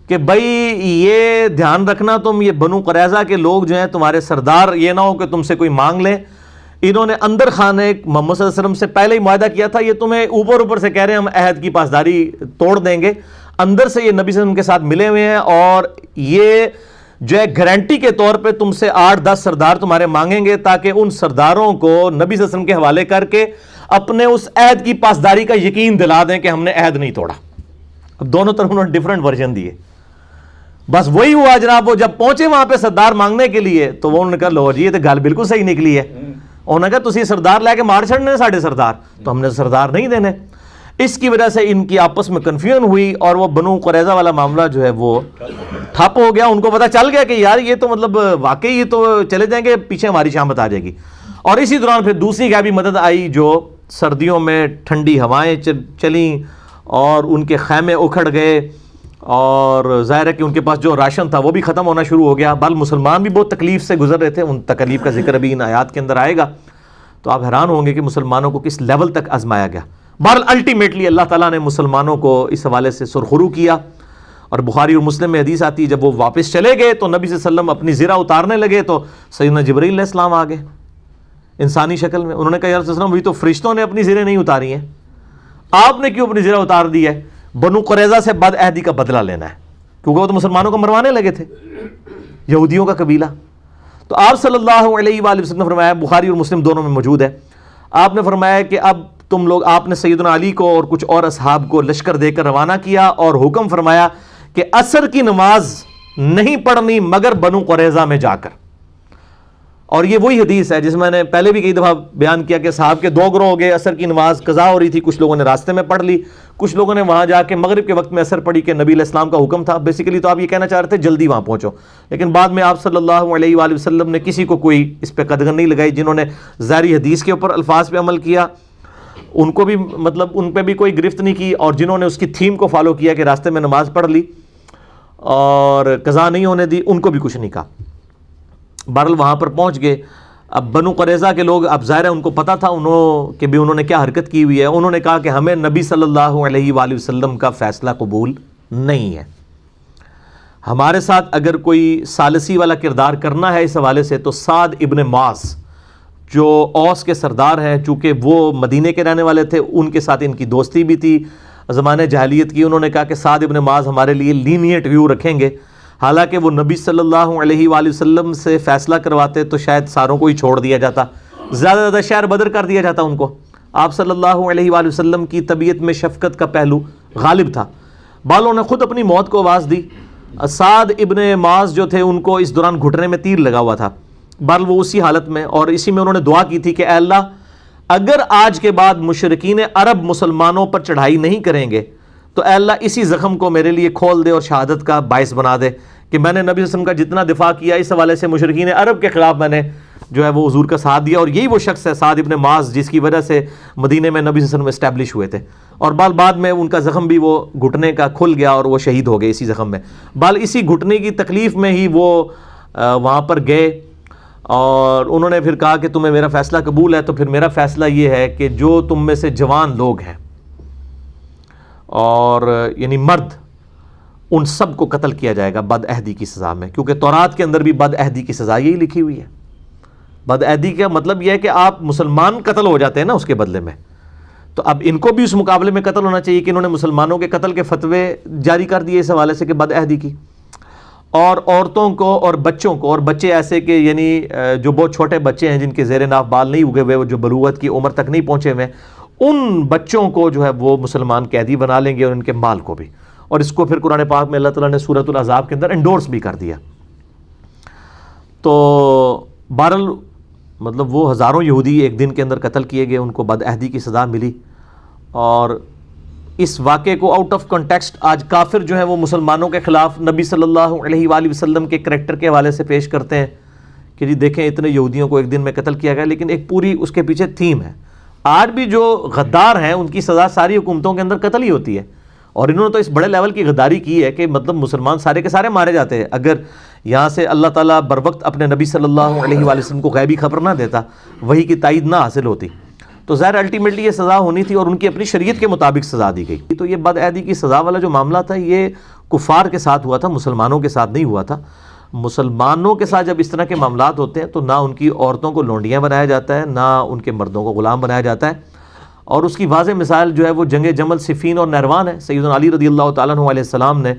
کہ بھائی یہ دھیان رکھنا، تم یہ بنو قریظہ کے لوگ جو ہیں تمہارے سردار، یہ نہ ہو کہ تم سے کوئی مانگ لے۔ انہوں نے اندر خانے محمد صلی اللہ علیہ وسلم سے پہلے ہی معاہدہ کیا تھا، یہ تمہیں اوپر سے کہہ رہے ہیں ہم عہد کی پاسداری توڑ دیں گے، اندر سے یہ نبی صلی اللہ علیہ وسلم کے ساتھ ملے ہوئے ہیں، اور یہ جو ہے گارنٹی کے طور پہ تم سے 8-10 سردار تمہارے مانگیں گے، تاکہ ان سرداروں کو نبی صلی اللہ علیہ وسلم کے حوالے کر کے اپنے اس عہد کی پاسداری کا یقین دلا دیں کہ ہم نے عہد نہیں توڑا۔ اب دونوں طرف انہوں نے ڈیفرنٹ ورژن دیے، بس وہی ہوا جناب۔ وہ جب پہنچے وہاں پہ سردار مانگنے کے لیے تو وہ انہوں نے کہا لو جی یہ تو گل بالکل صحیح نکلی ہے، انہوں نے کہا تسی سردار لے کے مار چھڑنے ساڑھے سردار، تو ہم نے سردار نہیں دینے۔ اس کی وجہ سے ان کی آپس میں کنفیوژن ہوئی، اور وہ بنو قریظہ والا معاملہ جو ہے وہ ٹھپ ہو گیا۔ ان کو پتہ چل گیا کہ یار یہ تو مطلب واقعی یہ تو چلے جائیں گے، پیچھے ہماری شامت آ جائے گی۔ اور اسی دوران پھر دوسری غیبی مدد آئی، جو سردیوں میں ٹھنڈی ہوائیں چلیں اور ان کے خیمے اکھڑ گئے، اور ظاہر ہے کہ ان کے پاس جو راشن تھا وہ بھی ختم ہونا شروع ہو گیا، بل مسلمان بھی بہت تکلیف سے گزر رہے تھے۔ ان تکلیف کا ذکر ابھی ان آیات کے اندر آئے گا، تو آپ حیران ہوں گے کہ مسلمانوں کو کس لیول تک آزمایا گیا۔ بہرحال الٹیمیٹلی اللہ تعالیٰ نے مسلمانوں کو اس حوالے سے سرخرو کیا، اور بخاری اور مسلم میں حدیث آتی ہے جب وہ واپس چلے گئے تو نبی صلی اللہ علیہ وسلم اپنی زرہ اتارنے لگے تو سیدنا جبرائیل علیہ السلام آ گئے انسانی شکل میں۔ انہوں نے کہا یا رسول اللہ وہی تو فرشتوں نے اپنی زرہیں نہیں اتاری ہیں، آپ نے کیوں اپنی زرہ اتار دی ہے؟ بنو قریظہ سے بد عہدی کا بدلہ لینا ہے، کیونکہ وہ تو مسلمانوں کو مروانے لگے تھے، یہودیوں کا قبیلہ۔ تو آپ صلی اللہ علیہ وآلہ وسلم نے فرمایا، بخاری اور مسلم دونوں میں موجود ہے، آپ نے فرمایا کہ اب تم لوگ، آپ نے سیدنا علی کو اور کچھ اور اصحاب کو لشکر دے کر روانہ کیا، اور حکم فرمایا کہ عصر کی نماز نہیں پڑھنی مگر بنو قریظہ میں جا کر۔ اور یہ وہی حدیث ہے جس میں نے پہلے بھی کئی دفعہ بیان کیا کہ صحاب کے 2 گروہ ہو گئے، عصر کی نماز قضا ہو رہی تھی، کچھ لوگوں نے راستے میں پڑھ لی، کچھ لوگوں نے وہاں جا کے مغرب کے وقت میں عصر پڑھی کہ نبی علیہ السلام کا حکم تھا۔ بیسیکلی تو آپ یہ کہنا چاہ رہے تھے جلدی وہاں پہنچو، لیکن بعد میں آپ صلی اللہ علیہ وآلہ وسلم نے کسی کو کوئی اس پہ قدغن نہیں لگائی۔ جنہوں نے ظاہری حدیث کے اوپر الفاظ پہ عمل کیا ان کو بھی مطلب ان پہ بھی کوئی گرفت نہیں کی، اور جنہوں نے اس کی تھیم کو فالو کیا کہ راستے میں نماز پڑھ لی اور قضا نہیں ہونے دی، ان کو بھی کچھ نہیں کہا۔ بہرحال وہاں پر پہنچ گئے۔ اب بنو قریظہ کے لوگ، اب ظاہر ہے ان کو پتہ تھا انہوں نے کیا حرکت کی ہوئی ہے۔ انہوں نے کہا کہ ہمیں نبی صلی اللہ علیہ وآلہ وسلم کا فیصلہ قبول نہیں ہے، ہمارے ساتھ اگر کوئی ثالثی والا کردار کرنا ہے اس حوالے سے تو سعد ابن معاذ جو اوس کے سردار ہیں، چونکہ وہ مدینے کے رہنے والے تھے، ان کے ساتھ ان کی دوستی بھی تھی زمانے جاہلیت کی۔ انہوں نے کہا کہ سعد ابن معاذ ہمارے لیے لینیٹ ویو رکھیں گے، حالانکہ وہ نبی صلی اللہ علیہ وآلہ وسلم سے فیصلہ کرواتے تو شاید ساروں کو ہی چھوڑ دیا جاتا، زیادہ زیادہ شہر بدر کر دیا جاتا ان کو۔ آپ صلی اللہ علیہ وآلہ وسلم کی طبیعت میں شفقت کا پہلو غالب تھا۔ بالوں نے خود اپنی موت کو آواز دی۔ سعد ابن معاذ جو تھے ان کو اس دوران گھٹنے میں تیر لگا ہوا تھا، بہرحال وہ اسی حالت میں، اور اسی میں انہوں نے دعا کی تھی کہ اے اللہ اگر آج کے بعد مشرکین عرب مسلمانوں پر چڑھائی نہیں کریں گے تو اے اللہ اسی زخم کو میرے لیے کھول دے اور شہادت کا باعث بنا دے کہ میں نے نبی صلی اللہ علیہ وسلم کا جتنا دفاع کیا اس حوالے سے مشرکین عرب کے خلاف میں نے جو ہے وہ حضور کا ساتھ دیا۔ اور یہی وہ شخص ہے سعد ابن معاذ جس کی وجہ سے مدینے میں نبی صلی اللہ علیہ وسلم اسٹیبلش ہوئے تھے، اور بعد میں ان کا زخم بھی وہ گھٹنے کا کھل گیا اور وہ شہید ہو گئے اسی زخم میں۔ اسی گھٹنے کی تکلیف میں ہی وہ وہاں پر گئے اور انہوں نے پھر کہا کہ تمہیں میرا فیصلہ قبول ہے تو پھر میرا فیصلہ یہ ہے کہ جو تم میں سے جوان لوگ ہیں اور یعنی مرد، ان سب کو قتل کیا جائے گا بد عہدی کی سزا میں، کیونکہ تورات کے اندر بھی بد عہدی کی سزا یہی لکھی ہوئی ہے۔ بد عہدی کا مطلب یہ ہے کہ آپ مسلمان قتل ہو جاتے ہیں نا اس کے بدلے میں، تو اب ان کو بھی اس مقابلے میں قتل ہونا چاہیے کہ انہوں نے مسلمانوں کے قتل کے فتوے جاری کر دیے اس حوالے سے کہ بد عہدی کی، اور عورتوں کو اور بچوں کو، اور بچے ایسے کہ یعنی جو بہت چھوٹے بچے ہیں جن کے زیر ناف بال نہیں اگے ہوئے، جو بلوغت کی عمر تک نہیں پہنچے ہوئے، ان بچوں کو جو ہے وہ مسلمان قیدی بنا لیں گے اور ان کے مال کو بھی، اور اس کو پھر قرآن پاک میں اللہ تعالیٰ نے سورۃ الاحزاب کے اندر انڈورس بھی کر دیا۔ تو بہرحال مطلب وہ ہزاروں یہودی ایک دن کے اندر قتل کیے گئے، ان کو بد عہدی کی سزا ملی۔ اور اس واقعے کو آؤٹ آف کنٹیکسٹ آج کافر جو ہیں وہ مسلمانوں کے خلاف نبی صلی اللہ علیہ وآلہ وسلم کے کریکٹر کے حوالے سے پیش کرتے ہیں کہ جی دیکھیں اتنے یہودیوں کو ایک دن میں قتل کیا گیا، لیکن ایک پوری اس کے پیچھے تھیم ہے۔ آج بھی جو غدار ہیں ان کی سزا ساری حکومتوں کے اندر قتل ہی ہوتی ہے، اور انہوں نے تو اس بڑے لیول کی غداری کی ہے کہ مطلب مسلمان سارے کے سارے مارے جاتے ہیں۔ اگر یہاں سے اللہ تعالیٰ بر وقت اپنے نبی صلی اللہ علیہ وآلہ وسلم کو غیبی خبر نہ دیتا، وحی کی تائید نہ حاصل ہوتی، تو ظاہر الٹیمیٹلی یہ سزا ہونی تھی، اور ان کی اپنی شریعت کے مطابق سزا دی گئی۔ تو یہ بد عہدی کی سزا والا جو معاملہ تھا یہ کفار کے ساتھ ہوا تھا، مسلمانوں کے ساتھ نہیں ہوا تھا۔ مسلمانوں کے ساتھ جب اس طرح کے معاملات ہوتے ہیں تو نہ ان کی عورتوں کو لونڈیاں بنایا جاتا ہے، نہ ان کے مردوں کو غلام بنایا جاتا ہے، اور اس کی واضح مثال جو ہے وہ جنگ جمل، صفین اور نہروان ہے۔ سیدنا علی رضی اللہ تعالیٰ عنہ علیہ السلام نے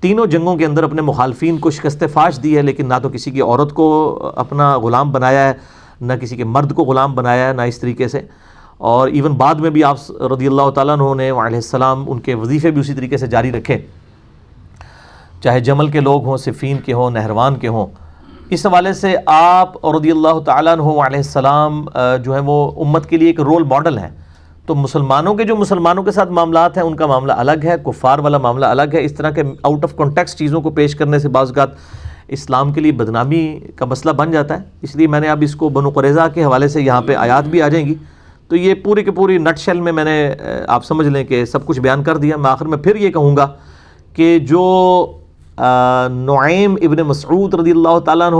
تینوں جنگوں کے اندر اپنے مخالفین کو شکست فاش دی ہے، لیکن نہ تو کسی کی عورت کو اپنا غلام بنایا ہے، نہ کسی کے مرد کو غلام بنایا ہے، نہ اس طریقے سے۔ اور ایون بعد میں بھی آپ رضی اللہ تعالیٰ عنہ نے علیہ السلام ان کے وظیفے بھی اسی طریقے سے جاری رکھے، چاہے جمل کے لوگ ہوں، صفین کے ہوں، نہروان کے ہوں۔ اس حوالے سے آپ رضی اللہ تعالیٰ عنہ علیہ السلام جو ہے وہ امت کے لیے ایک رول ماڈل ہیں۔ تو مسلمانوں کے جو مسلمانوں کے ساتھ معاملات ہیں ان کا معاملہ الگ ہے، کفار والا معاملہ الگ ہے۔ اس طرح کے آؤٹ آف کانٹیکسٹ چیزوں کو پیش کرنے سے بعض اوقات اسلام کے لیے بدنامی کا مسئلہ بن جاتا ہے، اس لیے میں نے اب اس کو بنو قریظہ کے حوالے سے یہاں پہ آیات بھی آ جائیں گی، تو یہ پوری کی پوری نٹ شیل میں نے آپ سمجھ لیں کہ سب کچھ بیان کر دیا۔ میں آخر میں پھر یہ کہوں گا کہ جو نعیم ابن مسعود رضی اللہ تعالیٰ عنہ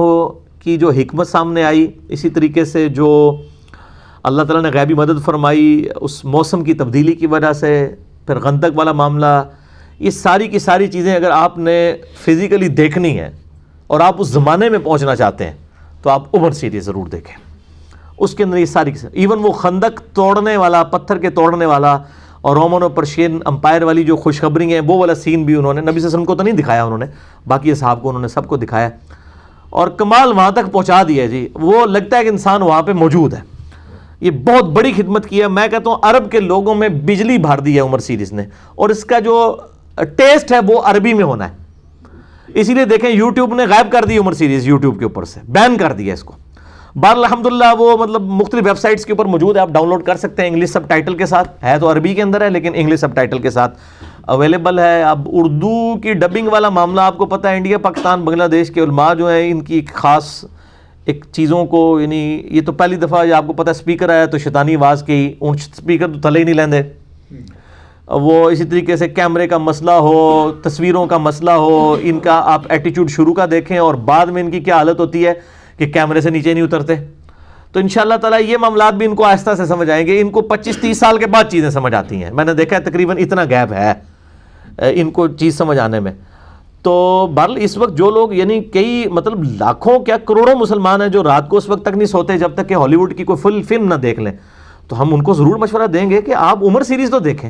کی جو حکمت سامنے آئی، اسی طریقے سے جو اللہ تعالیٰ نے غیبی مدد فرمائی اس موسم کی تبدیلی کی وجہ سے، پھر خندق والا معاملہ، یہ ساری کی ساری چیزیں اگر آپ نے فزیکلی دیکھنی ہے اور آپ اس زمانے میں پہنچنا چاہتے ہیں تو آپ عمر سیریز ضرور دیکھیں۔ اس کے اندر یہ ساری ایون وہ خندق توڑنے والا، پتھر کے توڑنے والا اور رومن اور پرشین امپائر والی جو خوشخبری ہیں، وہ والا سین بھی انہوں نے نبی صلی اللہ علیہ وسلم کو تو نہیں دکھایا، انہوں نے باقی اصحاب کو انہوں نے سب کو دکھایا، اور کمال وہاں تک پہنچا دیا جی۔ وہ لگتا ہے کہ انسان وہاں پہ موجود ہے، یہ بہت بڑی خدمت کی ہے۔ میں کہتا ہوں عرب کے لوگوں میں بجلی بھر دی ہے عمر سیریز نے، اور اس کا جو ٹیسٹ ہے وہ عربی میں ہونا ہے، اسی لیے دیکھیں یوٹیوب نے غائب کر دی عمر سیریز، یوٹیوب کے اوپر سے بین کر دیا اس کو۔ بہرحال الحمدللہ وہ مطلب مختلف ویب سائٹس کے اوپر موجود ہے، آپ ڈاؤن لوڈ کر سکتے ہیں انگلش سب ٹائٹل کے ساتھ، ہے تو عربی کے اندر ہے لیکن انگلش سب ٹائٹل کے ساتھ اویلیبل ہے۔ اب اردو کی ڈبنگ والا معاملہ آپ کو پتہ ہے، انڈیا پاکستان بنگلہ دیش کے علماء جو ہیں ان کی ایک خاص ایک چیزوں کو، یعنی یہ تو پہلی دفعہ آپ کو پتہ ہے اسپیکر آیا تو شیطانی آواز کی، ان اسپیکر تو تھلے ہی نہیں لیندے، وہ اسی طریقے سے کیمرے کا مسئلہ ہو، تصویروں کا مسئلہ ہو، ان کا آپ ایٹیچیوڈ شروع کا دیکھیں اور بعد میں ان کی کیا حالت ہوتی ہے کہ کیمرے سے نیچے نہیں اترتے. تو انشاءاللہ تعالیٰ یہ معاملات بھی ان کو آہستہ سے سمجھ آئیں گے. ان کو 25-30 سال کے بعد چیزیں سمجھ آتی ہیں. میں نے دیکھا ہے تقریباً اتنا گیپ ہے ان کو چیز سمجھ آنے میں. تو بہرحال اس وقت جو لوگ یعنی کئی مطلب لاکھوں کیا کروڑوں مسلمان ہیں جو رات کو اس وقت تک نہیں سوتے جب تک کہ ہالی ووڈ کی کوئی فل فلم نہ دیکھ لیں. تو ہم ان کو ضرور مشورہ دیں گے کہ آپ عمر سیریز تو دیکھیں.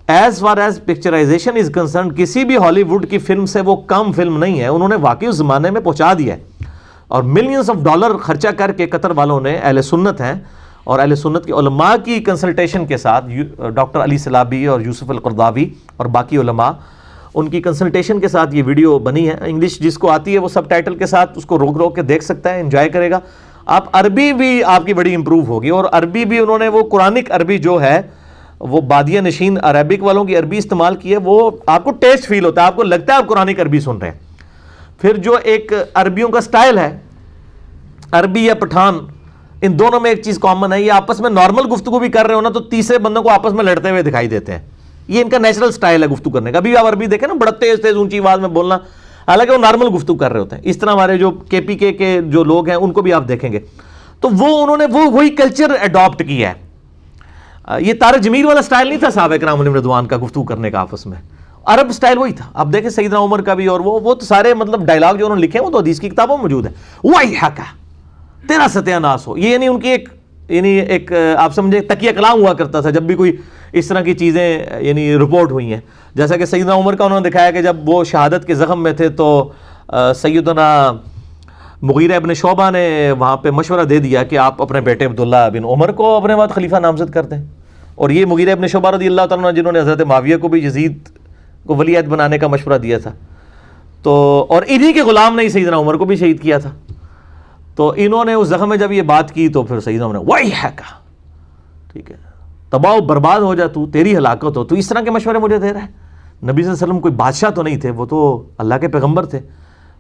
As far as picturisation is concerned کسی بھی ہالی ووڈ کی فلم سے وہ کم فلم نہیں ہے. انہوں نے واقعی اس زمانے میں پہنچا دیا ہے اور ملینز آف ڈالر خرچہ کر کے قطر والوں نے، اہل سنت ہیں اور اہل سنت کے علماء کی کنسلٹیشن کے ساتھ، ڈاکٹر علی سلابی اور یوسف القرضاوی اور باقی علماء، ان کی کنسلٹیشن کے ساتھ یہ ویڈیو بنی ہے. انگلش جس کو آتی ہے وہ سب ٹائٹل کے ساتھ اس کو روک روک کے دیکھ سکتا ہے، انجوائے کرے گا. آپ عربی بھی آپ کی بڑی امپروو ہوگی. اور عربی بھی انہوں نے وہ قرآنک عربی جو ہے وہ بادیہ نشین عربک والوں کی عربی استعمال کی ہے، وہ آپ کو ٹیسٹ فیل ہوتا ہے، آپ کو لگتا ہے آپ قرآنک عربی سن رہے ہیں. پھر جو ایک عربیوں کا سٹائل ہے، عربی یا پٹھان، ان دونوں میں ایک چیز کامن ہے، یہ آپس میں نارمل گفتگو بھی کر رہے ہو نا تو تیسرے بندوں کو آپس میں لڑتے ہوئے دکھائی دیتے ہیں. یہ ان کا نیچرل سٹائل ہے گفتگو کرنے کا. ابھی آپ عربی دیکھیں نا، بڑا تیز تیز اونچی آواز میں بولنا، حالانکہ وہ نارمل گفتگو کر رہے ہوتے ہیں. اس طرح ہمارے جو کے پی کے جو لوگ ہیں ان کو بھی آپ دیکھیں گے تو وہ انہوں نے وہی کلچر اڈاپٹ کیا ہے. یہ طارق جمیل والا سٹائل نہیں تھا صحابہ کرام علیہم رضوان کا گفتگو کرنے کا آپس میں. عرب سٹائل وہی تھا. آپ دیکھیں سیدنا عمر کا بھی، اور وہ تو سارے مطلب ڈائلاگ جو انہوں نے لکھے ہیں وہ تو حدیث کی کتابوں میں موجود ہے. وَيْحَكَ تیرا ستیہ ناس ہو. یہ یعنی ان کی ایک آپ سمجھے تقیہ کلام ہوا کرتا تھا جب بھی کوئی اس طرح کی چیزیں یعنی رپورٹ ہوئی ہیں. جیسا کہ سیدنا عمر کا انہوں نے دکھایا کہ جب وہ شہادت کے زخم میں تھے تو سیدنا مغیرہ ابن شعبہ نے وہاں پہ مشورہ دے دیا کہ آپ اپنے بیٹے عبداللہ بن عمر کو اپنے بعد خلیفہ نامزد کر دیں. اور یہ مغیرہ ابن شعبہ رضی اللہ تعالیٰ عنہ جنہوں نے حضرت معاویہ کو بھی یزید کو ولی عہد بنانے کا مشورہ دیا تھا، تو اور انہی کے غلام نے سیدنا عمر کو بھی شہید کیا تھا. تو انہوں نے اس زخم میں جب یہ بات کی تو پھر سیدنا عمر نے وَيْحَكَ، ٹھیک ہے، تباہ و برباد ہو جا تو، تیری ہلاکت ہو، تو اس طرح کے مشورے مجھے دے رہا ہے. نبی صلی اللہ علیہ وسلم کوئی بادشاہ تو نہیں تھے، وہ تو اللہ کے پیغمبر تھے.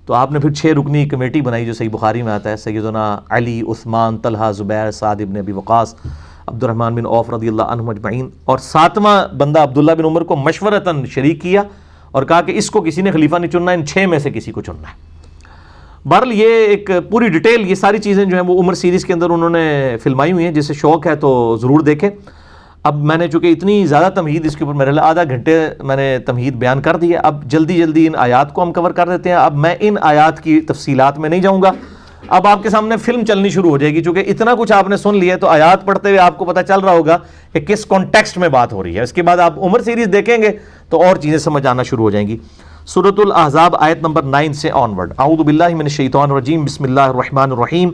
تو آپ نے پھر 6 رکنی کمیٹی بنائی جو صحیح بخاری میں آتا ہے. سیدنا علی، عثمان، طلحہ، زبیر، سعد ابن ابی وقاص، عبد الرحمن بن عوف رضی اللہ عنہم اجمعین، اور 7واں بندہ عبداللہ بن عمر کو مشورتاً شریک کیا اور کہا کہ اس کو کسی نے خلیفہ نہیں چننا، ان 6 میں سے کسی کو چننا ہے. بہرحال یہ ایک پوری ڈیٹیل، یہ ساری چیزیں جو ہیں وہ عمر سیریز کے اندر انہوں نے فلمائی ہوئی ہیں. جسے شوق ہے تو ضرور دیکھیں. اب میں نے چونکہ اتنی زیادہ تمہید اس کے اوپر میرے آدھا گھنٹے میں نے تمہید بیان کر دی ہے، اب جلدی ان آیات کو ہم کور کر دیتے ہیں. اب میں ان آیات کی تفصیلات میں نہیں جاؤں گا. اب آپ کے سامنے فلم چلنی شروع ہو جائے گی. چونکہ اتنا کچھ آپ نے سن لیا ہے تو آیات پڑھتے ہوئے آپ کو پتہ چل رہا ہوگا کہ کس کانٹیکسٹ میں بات ہو رہی ہے. اس کے بعد آپ عمر سیریز دیکھیں گے تو اور چیزیں سمجھ آنا شروع ہو جائیں گی. سورۃ الاحزاب آیت نمبر 9 سے آنورڈ. اعوذ باللہ من الشیطان الرجیم، بسم اللہ الرحمن الرحیم.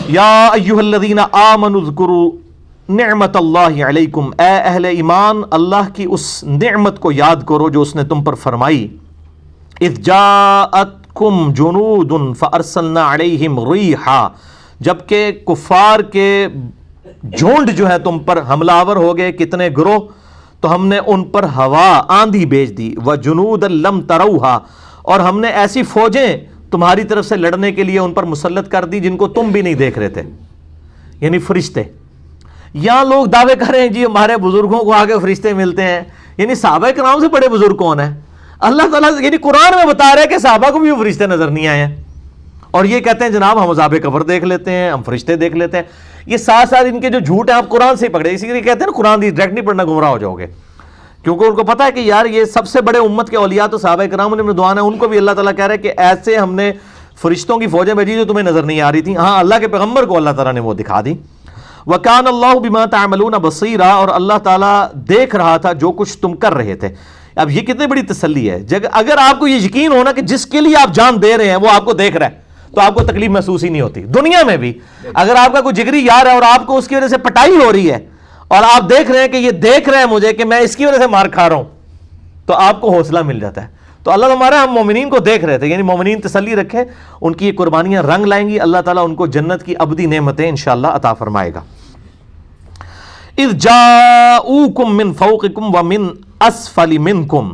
یا ایھا الذین آمنوا اذکروا نعمت اللہ علیکم، اے اہل ایمان اللہ کی اس نعمت کو یاد کرو جو اس نے تم پر فرمائی. اذ جاءتکم جنود فارسلنا علیہم ریحا، جبکہ کفار کے جھنڈ جو ہے تم پر حملہ آور ہو گئے، کتنے گروہ، تو ہم نے ان پر ہوا آندھی بھیج دی. وجنودا لم تروہا، اور ہم نے ایسی فوجیں تمہاری طرف سے لڑنے کے لیے ان پر مسلط کر دی جن کو تم بھی نہیں دیکھ رہے تھے، یعنی فرشتے. یہاں لوگ دعوے کر رہے ہیں جی ہمارے بزرگوں کو آگے فرشتے ملتے ہیں. یعنی صحابہ کرام سے بڑے بزرگ کون ہیں؟ اللہ تعالیٰ یعنی قرآن میں بتا رہا ہے کہ صحابہ کو بھی وہ فرشتے نظر نہیں آئے ہیں، اور یہ کہتے ہیں جناب ہم عذاب قبر دیکھ لیتے ہیں، ہم فرشتے دیکھ لیتے ہیں. یہ ساتھ ساتھ ان کے جو جھوٹ ہیں آپ قرآن سے ہی پکڑے. اسی لیے کہتے ہیں نا قرآن ڈائریکٹ نہیں پڑھنا، گمراہ ہو جاؤ گے. کیونکہ ان کو پتا ہے کہ یار یہ سب سے بڑے امت کے اولیاء تو صحابہ کرام علیہم رضوان ہیں. ان کو بھی اللہ تعالیٰ کہہ رہا ہے کہ ایسے ہم نے فرشتوں کی فوجیں بھیجی جو تمہیں نظر نہیں آ رہی تھیں. ہاں اللہ کے پیغمبر کو اللہ تعالیٰ نے وہ دکھا دی. وَكَانَ اللَّهُ بِمَا تَعْمَلُونَ بَصِيرًا، اور اللہ تعالیٰ دیکھ رہا تھا جو کچھ تم کر رہے تھے. اب یہ کتنی بڑی تسلی ہے. اگر آپ کو یہ یقین ہونا کہ جس کے لیے آپ جان دے رہے ہیں وہ آپ کو دیکھ رہا ہے تو آپ کو تکلیف محسوس ہی نہیں ہوتی. دنیا میں بھی اگر آپ کا کوئی جگری یار ہے اور آپ کو اس کی وجہ سے پٹائی ہو رہی ہے اور آپ دیکھ رہے ہیں کہ یہ دیکھ رہے ہیں مجھے کہ میں اس کی وجہ سے مار کھا رہا ہوں، تو آپ کو حوصلہ مل جاتا ہے. تو اللہ ہمارا ہم مومنین کو دیکھ رہے تھے، یعنی مومنین تسلی رکھیں، ان کی یہ قربانیاں رنگ لائیں گی. اللہ تعالیٰ ان کو جنت کی ابدی نعمتیں انشاءاللہ عطا فرمائے گا. اذ جاؤکم من فوقکم ومن اسفل منکم،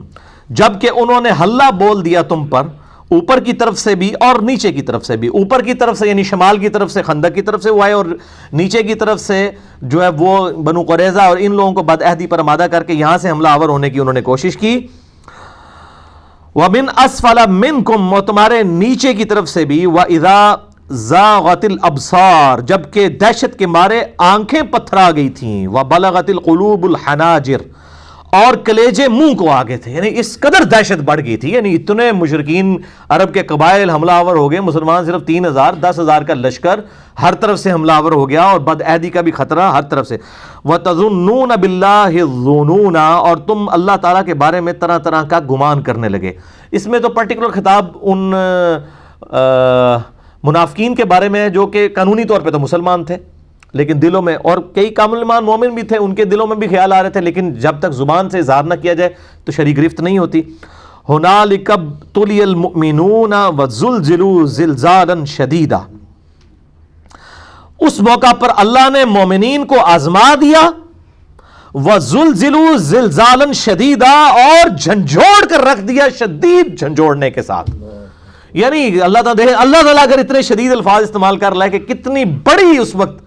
جبکہ انہوں نے ہلہ بول دیا تم پر اوپر کی طرف سے بھی اور نیچے کی طرف سے بھی. اوپر کی طرف سے یعنی شمال کی طرف سے خندق کی طرف سے وہ آئے, اور نیچے کی طرف سے جو ہے وہ بنو قریظہ اور ان لوگوں کو بدعہدی پر آمادہ کر کے یہاں سے حملہ آور ہونے کی انہوں نے کوشش کی. وَمِنْ أَسْفَلَ مِنْكُمْ, اور تمہارے نیچے کی طرف سے بھی. وَإِذَا زَاغَتِ الْأَبْصَارِ, جبکہ دہشت کے مارے آنکھیں پتھرا گئی تھیں. وَبَلَغَتِ الْقُلُوبُ الْحَنَاجِرِ, اور کلیجے منہ کو آگے تھے. یعنی اس قدر دہشت بڑھ گئی تھی, یعنی اتنے مشرکین عرب کے قبائل حملہ آور ہو گئے, مسلمان صرف 3000 10,000 کا لشکر ہر طرف سے حملہ آور ہو گیا, اور بدعہدی کا بھی خطرہ ہر طرف سے. وَتَظُنُّونَ بِاللَّهِ الظُّنُونَ, اور تم اللہ تعالیٰ کے بارے میں طرح طرح کا گمان کرنے لگے. اس میں تو پرٹیکولر خطاب ان منافقین کے بارے میں ہے جو کہ قانونی طور پہ تو مسلمان تھے لیکن دلوں میں, اور کئی کامل ایمان مومن بھی تھے, ان کے دلوں میں بھی خیال آ رہے تھے, لیکن جب تک زبان سے اظہار نہ کیا جائے تو شرعی گرفت نہیں ہوتی. هُنَالِكَ ابْتُلِيَ الْمُؤْمِنُونَ وَزُلْزِلُوا زِلْزَالًا شَدِيدًا, اس موقع پر اللہ نے مومنین کو آزما دیا. وَزُلْزِلُوا زِلْزَالًا شَدِيدًا, اور جھنجھوڑ کر رکھ دیا شدید جھنجھوڑنے کے ساتھ. یعنی اللہ تعالیٰ اگر اتنے شدید الفاظ استعمال کر رہا ہے کہ کتنی بڑی اس وقت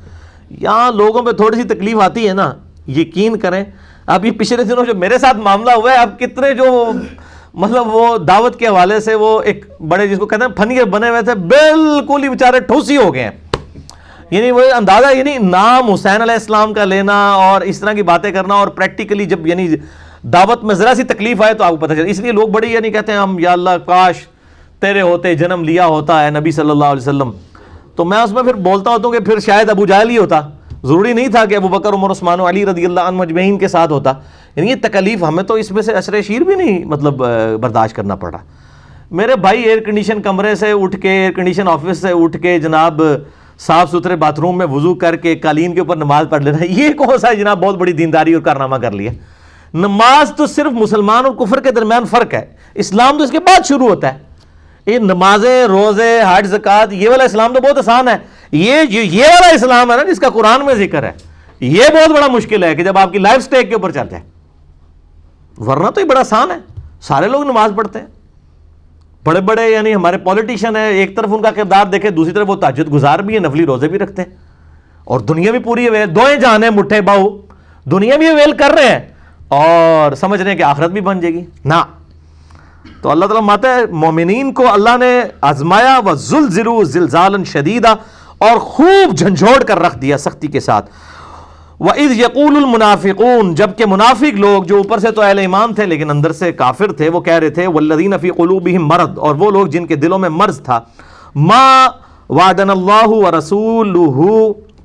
یہاں لوگوں پہ تھوڑی سی تکلیف آتی ہے نا, یقین کریں. اب یہ پچھلے دنوں جو میرے ساتھ معاملہ ہوا ہے, اب کتنے جو مطلب وہ دعوت کے حوالے سے وہ ایک بڑے جس کو کہتے ہیں پھنگے بنے ہوئے تھے, بالکل ہی بیچارے ٹھوسی ہو گئے ہیں. یعنی وہ اندازہ, یعنی نام حسین علیہ السلام کا لینا اور اس طرح کی باتیں کرنا, اور پریکٹیکلی جب یعنی دعوت میں ذرا سی تکلیف آئے تو آپ کو پتہ چلے. اس لیے لوگ بڑی یعنی کہتے ہیں ہم یا اللہ کاش تیرے ہوتے جنم لیا ہوتا ہے نبی صلی اللہ علیہ وسلم. تو میں اس میں پھر بولتا ہوتا ہوں کہ پھر شاید ابو جہل ہی ہوتا, ضروری نہیں تھا کہ ابو بکر عمر عثمان و علی رضی اللہ عنہ اجمعین کے ساتھ ہوتا. یعنی یہ تکلیف ہمیں تو اس میں سے عشر شیر بھی نہیں مطلب برداشت کرنا پڑا. میرے بھائی ایئر کنڈیشن کمرے سے اٹھ کے, ایئر کنڈیشن آفس سے اٹھ کے جناب صاف ستھرے باتھ روم میں وضو کر کے قالین کے اوپر نماز پڑھ لینا, یہ کون سا جناب بہت بڑی دینداری اور کارنامہ کر لیا. نماز تو صرف مسلمان اور کفر کے درمیان فرق ہے, اسلام تو اس کے بعد شروع ہوتا ہے. یہ نمازیں, روزے, حج, زکوٰۃ, یہ والا اسلام تو بہت آسان ہے. یہ والا اسلام ہے نا جس کا قرآن میں ذکر ہے, یہ بہت بڑا مشکل ہے کہ جب آپ کی لائف سٹیک کے اوپر چلتے ہیں. ورنہ تو یہ بڑا آسان ہے, سارے لوگ نماز پڑھتے ہیں. بڑے بڑے یعنی ہمارے پولیٹیشین ہیں, ایک طرف ان کا کردار دیکھیں, دوسری طرف وہ تہجد گزار بھی ہیں, نفلی روزے بھی رکھتے ہیں, اور دنیا بھی پوری ہے, دوئیں جان ہیں مٹھے باؤ, دنیا بھی اویل کر رہے ہیں اور سمجھ رہے ہیں کہ آخرت بھی بن جائے گی نا. تو اللہ تعالیٰ ماتا ہے مومنین کو اللہ نے آزمایا. وَزُلْزِلُوا زِلْزَالًا شَدِيدًا, اور خوب جھنجھوڑ کر رکھ دیا سختی کے ساتھ. وَإِذْ يَقُولُ الْمُنَافِقُونَ, جبکہ منافق لوگ جو اوپر سے تو اہل ایمان تھے لیکن اندر سے کافر تھے, وہ کہہ رہے تھے وَالَّذِينَ فِي قُلُوبِهِمْ مَرَضٌ, اور وہ لوگ جن کے دلوں میں مرض تھا, مَا وَعَدَنَا اللَّهُ وَرَسُولُهُ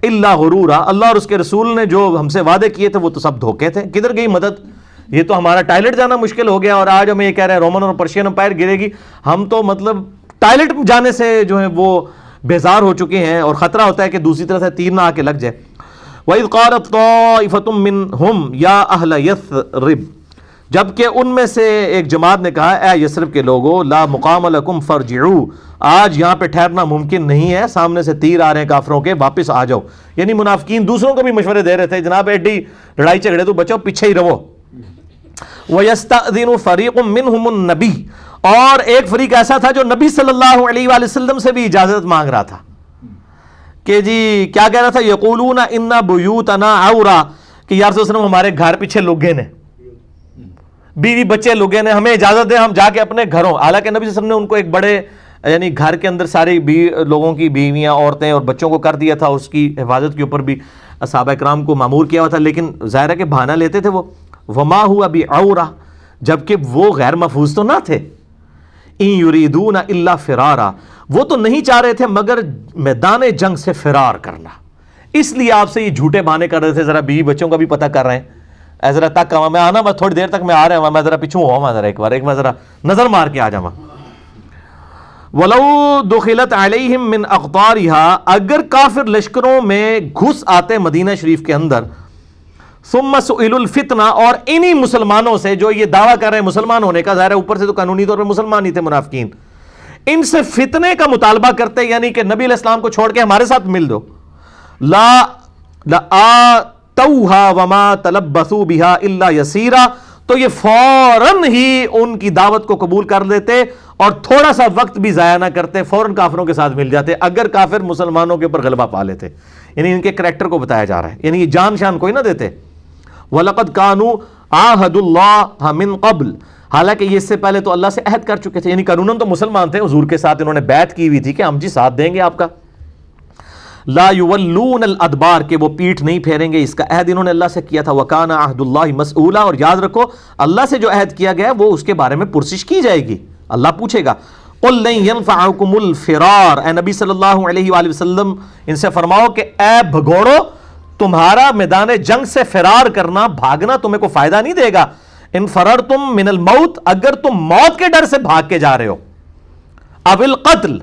إِلَّا غُرُورًا, اللہ اور اس کے رسول نے جو ہم سے وعدے کیے تھے وہ تو سب دھوکے تھے. کدھر گئی مدد؟ یہ تو ہمارا ٹائلٹ جانا مشکل ہو گیا, اور آج ہمیں یہ کہہ رہے ہیں رومن اور پرشین امپائر گرے گی. ہم تو مطلب ٹائلٹ جانے سے جو ہے وہ بیزار ہو چکے ہیں, اور خطرہ ہوتا ہے کہ دوسری طرف سے تیر نہ آ کے لگ جائے. وَإِذْ قَالَتْ طَائِفَةٌ مِّنْهُمْ يَا أَهْلَ يَثْرِبَ, جبکہ ان میں سے ایک جماعت نے کہا اے یثرب کے لوگوں, لا مقام لکم فارجعوا, آج یہاں پہ ٹھہرنا ممکن نہیں ہے, سامنے سے تیر آ رہے ہیں کافروں کے, واپس آ جاؤ. یعنی منافقین دوسروں کو بھی مشورے دے رہے تھے, جناب ایڈی لڑائی جھگڑے تو بچو, پیچھے ہی رہو. وَيَسْتَأْذِنُ فَرِيقٌ مِّنْهُمُ النَّبِيَّ, اور ایک فریق ایسا تھا جو نبی صلی اللہ علیہ وآلہ وسلم سے بھی اجازت مانگ رہا تھا کہ جی کیا کہہ رہا تھا, یقولون ان بیوتنا عورا, کہ یا رسول اللہ ہمارے گھر پیچھے لگے نے, بیوی بچے لگے نے, ہمیں اجازت دیں ہم جا کے اپنے گھروں. حالانکہ نبی صلی اللہ علیہ وسلم نے ان کو ایک بڑے یعنی گھر کے اندر ساری لوگوں کی بیویاں, عورتیں اور بچوں کو کر دیا تھا, اس کی حفاظت کے اوپر بھی صحابہ کرام کو مامور کیا ہوا تھا, لیکن ظاہر ہے کہ بہانہ لیتے تھے وہ. وما ہوا بعورا, جبکہ وہ غیر محفوظ تو نہ تھے. ان یریدون الا فرارا, وہ تو نہیں چاہ رہے تھے مگر میدان جنگ سے فرار کرنا, اس لیے آپ سے یہ جھوٹے بہانے کر رہے تھے. ذرا بیوی بچوں کا بھی پتہ کر رہے ہیں, اے ذرا تک میں آنا, میں تھوڑی دیر تک میں آ رہا ہوں, میں ذرا پیچھوں ہوا, ذرا ایک بار ذرا نظر مار کے آ جاؤں. وَلَوْ دُخِلَتْ عَلَيْهِمْ مِنْ أَقْطَارِهَا, اگر کافر لشکروں میں گھس آتے مدینہ شریف کے اندر, ثُمَّ سُئِلُوا الْفِتْنَةَ, اور انہی مسلمانوں سے جو یہ دعویٰ کر رہے ہیں مسلمان ہونے کا, ظاہر ہے اوپر سے تو قانونی طور پر مسلمان ہی تھے منافقین, ان سے فتنے کا مطالبہ کرتے, یعنی کہ نبی علیہ السلام کو چھوڑ کے ہمارے ساتھ مل دو. لَآتَوْهَا وَمَا تَلَبَّثُوا بِهَا إِلَّا يَسِيرًا, تو یہ فوراً ہی ان کی دعوت کو قبول کر لیتے اور تھوڑا سا وقت بھی ضائع نہ کرتے، فوراً کافروں کے ساتھ مل جاتے اگر کافر مسلمانوں کے اوپر غلبہ پا لیتے. یعنی ان کے کریکٹر کو بتایا جا رہا ہے، یعنی یہ جان شان کوئی نہ دیتے. وَلَقَدْ كَانُوا عَاهَدُوا اللَّهَ مِن قَبْلُ، حالانکہ یہ اس سے پہلے تو اللہ سے عہد کر چکے تھے، یعنی قانوناً تو مسلمان تھے، حضور کے ساتھ انہوں نے بیعت کی ہوئی تھی کہ ہم جی ساتھ دیں گے آپ کا. لا یولون الادبار، کہ وہ پیٹھ نہیں پھیریں گے، اس کا عہد انہوں نے اللہ سے کیا تھا. وکان عہد اللہ مسئولا، اور یاد رکھو اللہ سے جو عہد کیا گیا وہ اس کے بارے میں پرسش کی جائے گی، اللہ پوچھے گا. قل لن ينفعكم الفرار، اے نبی صلی اللہ علیہ وآلہ وسلم ان سے فرماؤ کہ اے بھگوڑو، تمہارا میدان جنگ سے فرار کرنا، بھاگنا تمہیں کو فائدہ نہیں دے گا. ان فررتم من الموت، اگر تم موت کے ڈر سے بھاگ کے جا رہے ہو، او القتل،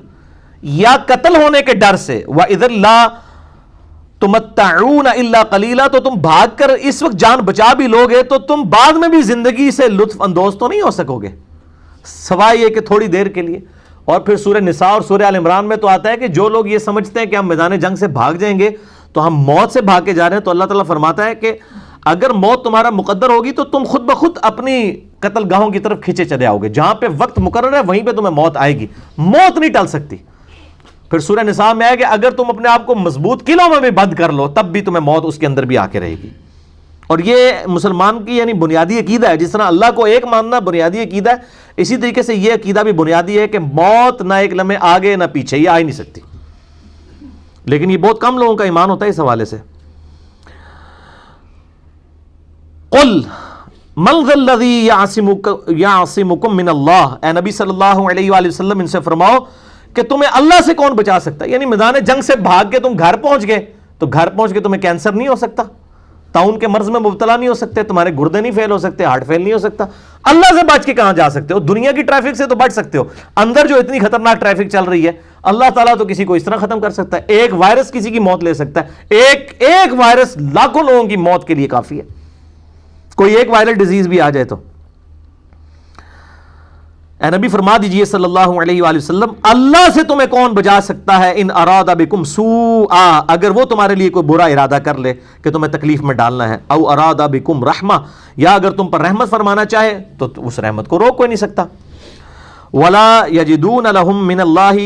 یا قتل ہونے کے ڈر سے، وَإِذًا لَا تُمَتَّعُونَ إِلَّا قَلِيلًا، تو تم بھاگ کر اس وقت جان بچا بھی لوگے تو تم بعد میں بھی زندگی سے لطف اندوز تو نہیں ہو سکو گے، سوائے یہ کہ تھوڑی دیر کے لیے. اور پھر سورہ نساء اور سورہ آل عمران میں تو آتا ہے کہ جو لوگ یہ سمجھتے ہیں کہ ہم میدان جنگ سے بھاگ جائیں گے تو ہم موت سے بھاگ کے جا رہے ہیں، تو اللہ تعالیٰ فرماتا ہے کہ اگر موت تمہارا مقدر ہوگی تو تم خود بخود اپنی قتل گاہوں کی طرف کھینچے چلے آؤ گے، جہاں پہ وقت مقرر ہے وہیں پہ تمہیں موت آئے گی، موت نہیں ٹل سکتی. پھر سورہ نساء میں ہے کہ اگر تم اپنے آپ کو مضبوط قلعوں میں بھی بند کر لو تب بھی تمہیں موت اس کے اندر بھی آ کے رہے گی. اور یہ مسلمان کی یعنی بنیادی عقیدہ ہے. جس طرح اللہ کو ایک ماننا بنیادی عقیدہ ہے، اسی طریقے سے یہ عقیدہ بھی بنیادی ہے کہ موت نہ ایک لمحے آگے نہ پیچھے، یہ آ ہی نہیں سکتی. لیکن یہ بہت کم لوگوں کا ایمان ہوتا ہے اس حوالے سے. قل من ذا الذی یعصمکم من اللہ، اے نبی صلی اللہ علیہ وآلہ وسلم ان سے فرماؤ کہ تمہیں اللہ سے کون بچا سکتا ہے. یعنی میدان جنگ سے بھاگ کے تم گھر پہنچ گئے تو گھر پہنچ کے تمہیں کینسر نہیں ہو سکتا، طاعون کے مرض میں مبتلا نہیں ہو سکتے، تمہارے گردے نہیں فیل ہو سکتے، ہارٹ فیل نہیں ہو سکتا. اللہ سے بچ کے کہاں جا سکتے ہو؟ دنیا کی ٹریفک سے تو بچ سکتے ہو، اندر جو اتنی خطرناک ٹریفک چل رہی ہے اللہ تعالیٰ تو کسی کو اس طرح ختم کر سکتا ہے. ایک وائرس کسی کی موت لے سکتا ہے، ایک وائرس لاکھوں لوگوں کی موت کے لیے کافی ہے. کوئی ایک وائرل ڈیزیز بھی آ جائے تو. اے نبی فرما دیجئے صلی اللہ علیہ وآلہ وسلم، اللہ سے تمہیں کون بچا سکتا ہے؟ ان اراد بکم سوءا، اگر وہ تمہارے لیے کوئی برا ارادہ کر لے کہ تمہیں تکلیف میں ڈالنا ہے، او اراد بکم رحمہ، یا اگر تم پر رحمت فرمانا چاہے تو اس رحمت کو روک کوئی نہیں سکتا. ولا یجدون لهم من اللہ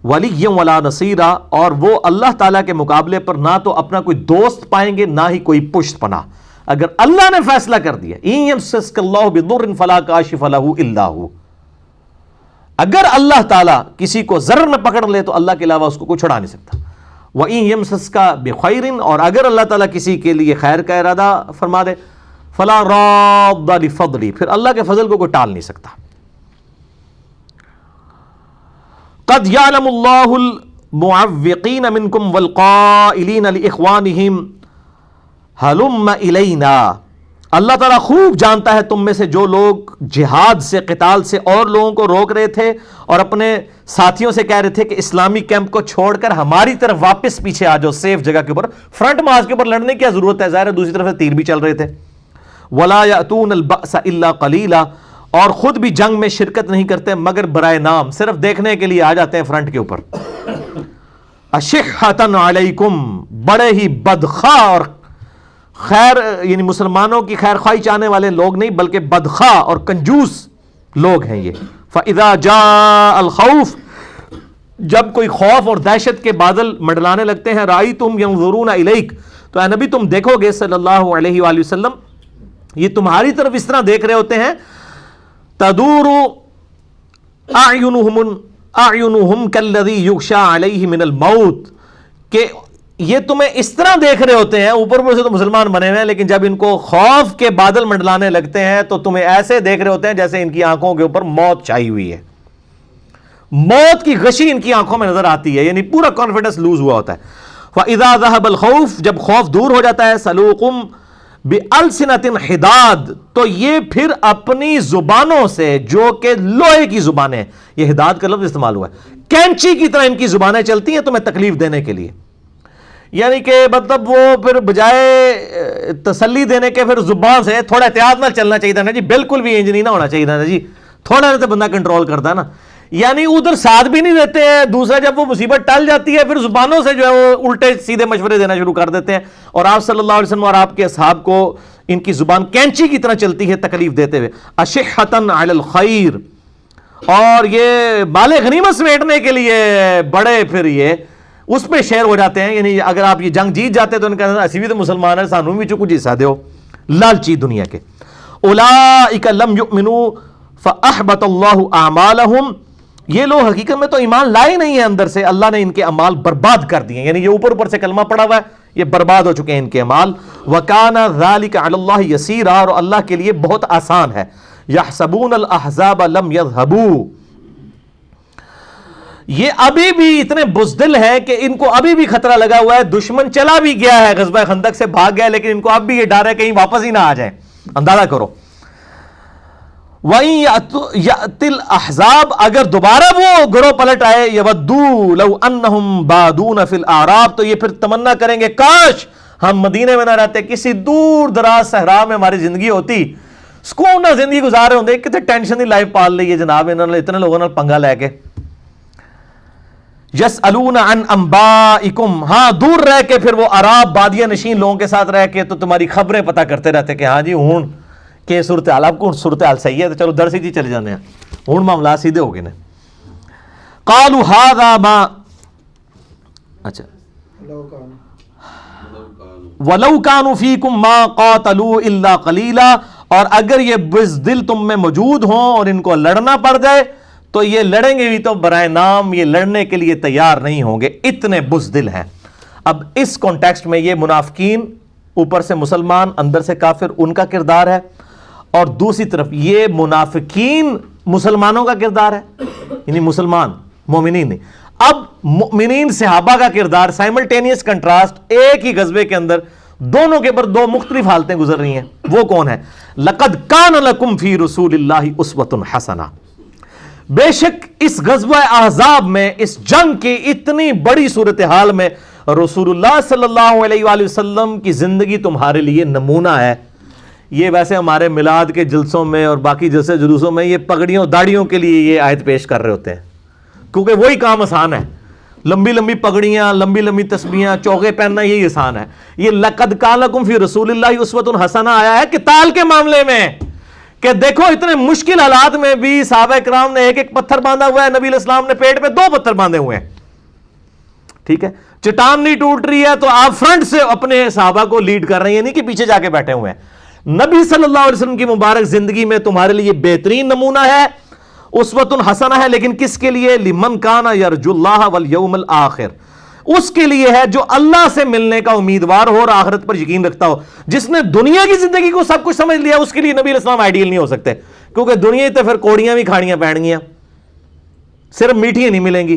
ولیا ولا نصیرا، اور وہ اللہ تعالیٰ کے مقابلے پر نہ تو اپنا کوئی دوست پائیں گے نہ ہی کوئی پشت پناہ. اگر اللہ نے فیصلہ کر دیا ان یمسسک اللہ بضر فلا کاشف لہ الا ہو، اگر اللہ تعالیٰ کسی کو ضرر میں پکڑ لے تو اللہ کے علاوہ اس کو کوئی چھڑا نہیں سکتا. وَإِن يَمْسَسْكَ بِخَيْرٍ، اور اگر اللہ تعالیٰ کسی کے لیے خیر کا ارادہ فرما دے، فَلَا رَادَّ لِفَضْلِهِ، پھر اللہ کے فضل کو کوئی ٹال نہیں سکتا. قَدْ يَعْلَمُ اللَّهُ الْمُعَوِّقِينَ مِنْكُمْ وَالْقَائِلِينَ لِإِخْوَانِهِمْ هَلُمَّ إِلَيْنَا، اللہ تعالیٰ خوب جانتا ہے تم میں سے جو لوگ جہاد سے، قتال سے اور لوگوں کو روک رہے تھے اور اپنے ساتھیوں سے کہہ رہے تھے کہ اسلامی کیمپ کو چھوڑ کر ہماری طرف واپس پیچھے آ جاؤ، سیف جگہ کے اوپر، فرنٹ مارچ کے اوپر لڑنے کی کیا ضرورت ہے، ظاہر ہے دوسری طرف سے تیر بھی چل رہے تھے. وَلَا يَأْتُونَ الْبَأْسَ إِلَّا قَلِيلًا، اور خود بھی جنگ میں شرکت نہیں کرتے مگر برائے نام، صرف دیکھنے کے لیے آ جاتے ہیں فرنٹ کے اوپر. أَشِحَّةً عَلَيْكُمْ، بڑے ہی بدخواہ اور خیر یعنی مسلمانوں کی خیر خواہی چاہنے والے لوگ نہیں بلکہ بدخواہ اور کنجوس لوگ ہیں یہ. فَإِذَا جَاءَ الْخَوْفُ، جب کوئی خوف اور دہشت کے بادل منڈلانے لگتے ہیں، رَأَيْتُمْ يَنظُرُونَ إِلَيْكَ، تو اے نبی تم دیکھو گے صلی اللہ علیہ وآلہ وسلم، یہ تمہاری طرف اس طرح دیکھ رہے ہوتے ہیں، تَدُورُ أَعْيُنُهُمْ كَالَّذِي يُغْشَى عَلَيْهِ مِنَ الْمَوْتِ، کہ یہ تمہیں اس طرح دیکھ رہے ہوتے ہیں، اوپر سے تو مسلمان بنے ہوئے ہیں لیکن جب ان کو خوف کے بادل منڈلانے لگتے ہیں تو تمہیں ایسے دیکھ رہے ہوتے ہیں جیسے ان کی آنکھوں کے اوپر موت چھائی ہوئی ہے، موت کی غشی ان کی آنکھوں میں نظر آتی ہے، یعنی پورا کانفیڈنس لوز ہوا ہوتا ہے. فَإِذَا ذَهَبَ الْخَوْفُ، جب خوف دور ہو جاتا ہے، سَلُوكُمْ بِأَلْسِنَةٍ حِدَادٍ، تو یہ پھر اپنی زبانوں سے جو کہ لوہے کی زبانیں، یہ حداد کا لفظ استعمال ہوا ہے، کینچی کی طرح ان کی زبانیں چلتی ہیں تمہیں تکلیف دینے کے لیے. یعنی کہ مطلب وہ پھر بجائے تسلی دینے کے پھر زبان سے تھوڑا احتیاط نہ چلنا چاہیے نا جی، بالکل بھی انج نہیں نہ ہونا چاہیے نا جی، تھوڑا تو بندہ کنٹرول کرتا ہے نا، یعنی ادھر ساتھ بھی نہیں دیتے ہیں. دوسرا جب وہ مصیبت ٹل جاتی ہے پھر زبانوں سے جو ہے وہ الٹے سیدھے مشورے دینا شروع کر دیتے ہیں، اور آپ صلی اللہ علیہ وسلم اور آپ کے اصحاب کو ان کی زبان کینچی کی طرح چلتی ہے تکلیف دیتے ہوئے. اشحتن علی الخیر, اور یہ مال غنیمت سمیٹنے کے لیے بڑے پھر یہ اس پہ شیر ہو جاتے ہیں. یعنی اگر آپ یہ جنگ جیت جاتے تو ان کا اسی بھی تو مسلمان ہے, سانوں بھی کچھ حصہ دیو, لالچی دنیا کے. اولئک لم یؤمنوا فاحبط اللہ اعمالہم, یہ لوگ حقیقت میں تو ایمان لائے نہیں ہیں اندر سے, اللہ نے ان کے اعمال برباد کر دیے. یعنی یہ اوپر سے کلمہ پڑا ہوا ہے, یہ برباد ہو چکے ہیں ان کے اعمال. وکان ذلک علی اللہ یسیرا, اور اللہ کے لیے بہت آسان ہے. یحسبون الاحزاب لم یذهبوا, یہ ابھی بھی اتنے بزدل ہیں کہ ان کو ابھی بھی خطرہ لگا ہوا ہے. دشمن چلا بھی گیا ہے, غزوہ خندق سے بھاگ گیا, لیکن ان کو اب بھی یہ ڈر ہے کہیں واپس ہی نہ آ جائیں. اندازہ کرو. وَإِن يَأْتِ الْأَحْزَابُ, اگر دوبارہ وہ گروہ پلٹ آئے, يَوَدُّوا لَوْ أَنَّهُمْ بَادُونَ فِي الْأَعْرَابِ, تو یہ پھر تمنا کریں گے کاش ہم مدینے میں نہ رہتے, کسی دور دراز صحرا میں ہماری زندگی ہوتی, سکون نہ زندگی گزارے ہوندے. کتنے ٹینشن دی لائف پال لی ہے جناب انہوں نے اتنے لوگوں نے پنگا لے کے. يَسْأَلُونَ عَنْ أَنْبَائِكُمْ, ہاں دور رہ کے پھر وہ عراب بادیہ نشین لوگوں کے ساتھ رہ کے تو تمہاری خبریں پتہ کرتے رہتے کہ ہاں جی ہوں کہ صورتحال, آپ کو صورتحال صحیح ہے تو چلو در سیدھی چلے جانے ہیں, ہوں معاملات سیدھے ہو گئے نا. قالوا هذا ما, اچھا وَلَوْ كَانُوا فِيكُمْ مَا قَاتَلُوا إِلَّا قَلِيلًا, اور اگر یہ بزدل تم میں موجود ہوں اور ان کو لڑنا پڑ جائے تو یہ لڑیں گے بھی تو برائے نام, یہ لڑنے کے لیے تیار نہیں ہوں گے, اتنے بزدل ہیں. اب اس کانٹیکسٹ میں یہ منافقین اوپر سے مسلمان اندر سے کافر, ان کا کردار ہے, اور دوسری طرف یہ منافقین مسلمانوں کا کردار ہے, یعنی مسلمان مومنین نہیں. اب مومنین صحابہ کا کردار, سائملٹینیس کنٹراسٹ, ایک ہی غزوے کے اندر دونوں کے پر دو مختلف حالتیں گزر رہی ہیں. وہ کون ہے؟ لَقَدْ كَانَ لَكُمْ فِي رَسُولِ اللَّهِ أُسْوَةٌ حَسَنَةٌ, بے شک اس غزوہ احزاب میں, اس جنگ کی اتنی بڑی صورتحال میں رسول اللہ صلی اللہ علیہ وآلہ وسلم کی زندگی تمہارے لیے نمونہ ہے. یہ ویسے ہمارے میلاد کے جلسوں میں اور باقی جلسے جلوسوں میں یہ پگڑیوں داڑیوں کے لیے یہ آیت پیش کر رہے ہوتے ہیں, کیونکہ وہی کام آسان ہے. لمبی لمبی پگڑیاں, لمبی لمبی تسبیحاں, چوغے پہننا, یہی آسان ہے. یہ لَقَدْ كَانَ لَكُمْ فِي رَسُولِ اللَّهِ أُسْوَةٌ حَسَنَةٌ آیا ہے قتال کے معاملے میں, کہ دیکھو اتنے مشکل حالات میں بھی صحابہ کرام نے ایک ایک پتھر باندھا ہوا ہے, نبی علیہ السلام نے پیٹ پہ 2 پتھر باندھے ہوئے ہیں. ٹھیک ہے, چٹان نہیں ٹوٹ رہی ہے تو آپ فرنٹ سے اپنے صحابہ کو لیڈ کر رہے ہیں, نہیں کہ پیچھے جا کے بیٹھے ہوئے ہیں. نبی صلی اللہ علیہ وسلم کی مبارک زندگی میں تمہارے لیے بہترین نمونہ ہے, اسوۃ حسنہ ہے, لیکن کس کے لیے؟ لمن کان یرجو اللہ والیوم الآخر, اس کے لیے ہے جو اللہ سے ملنے کا امیدوار ہو اور آخرت پر یقین رکھتا ہو. جس نے دنیا کی زندگی کو سب کچھ سمجھ لیا اس کے لیے نبی علیہ السلام آئیڈیل نہیں ہو سکتے, کیونکہ دنیا تو پھر کوڑیاں بھی کھاڑیاں پہن گیاں, صرف میٹھیاں نہیں ملیں گی.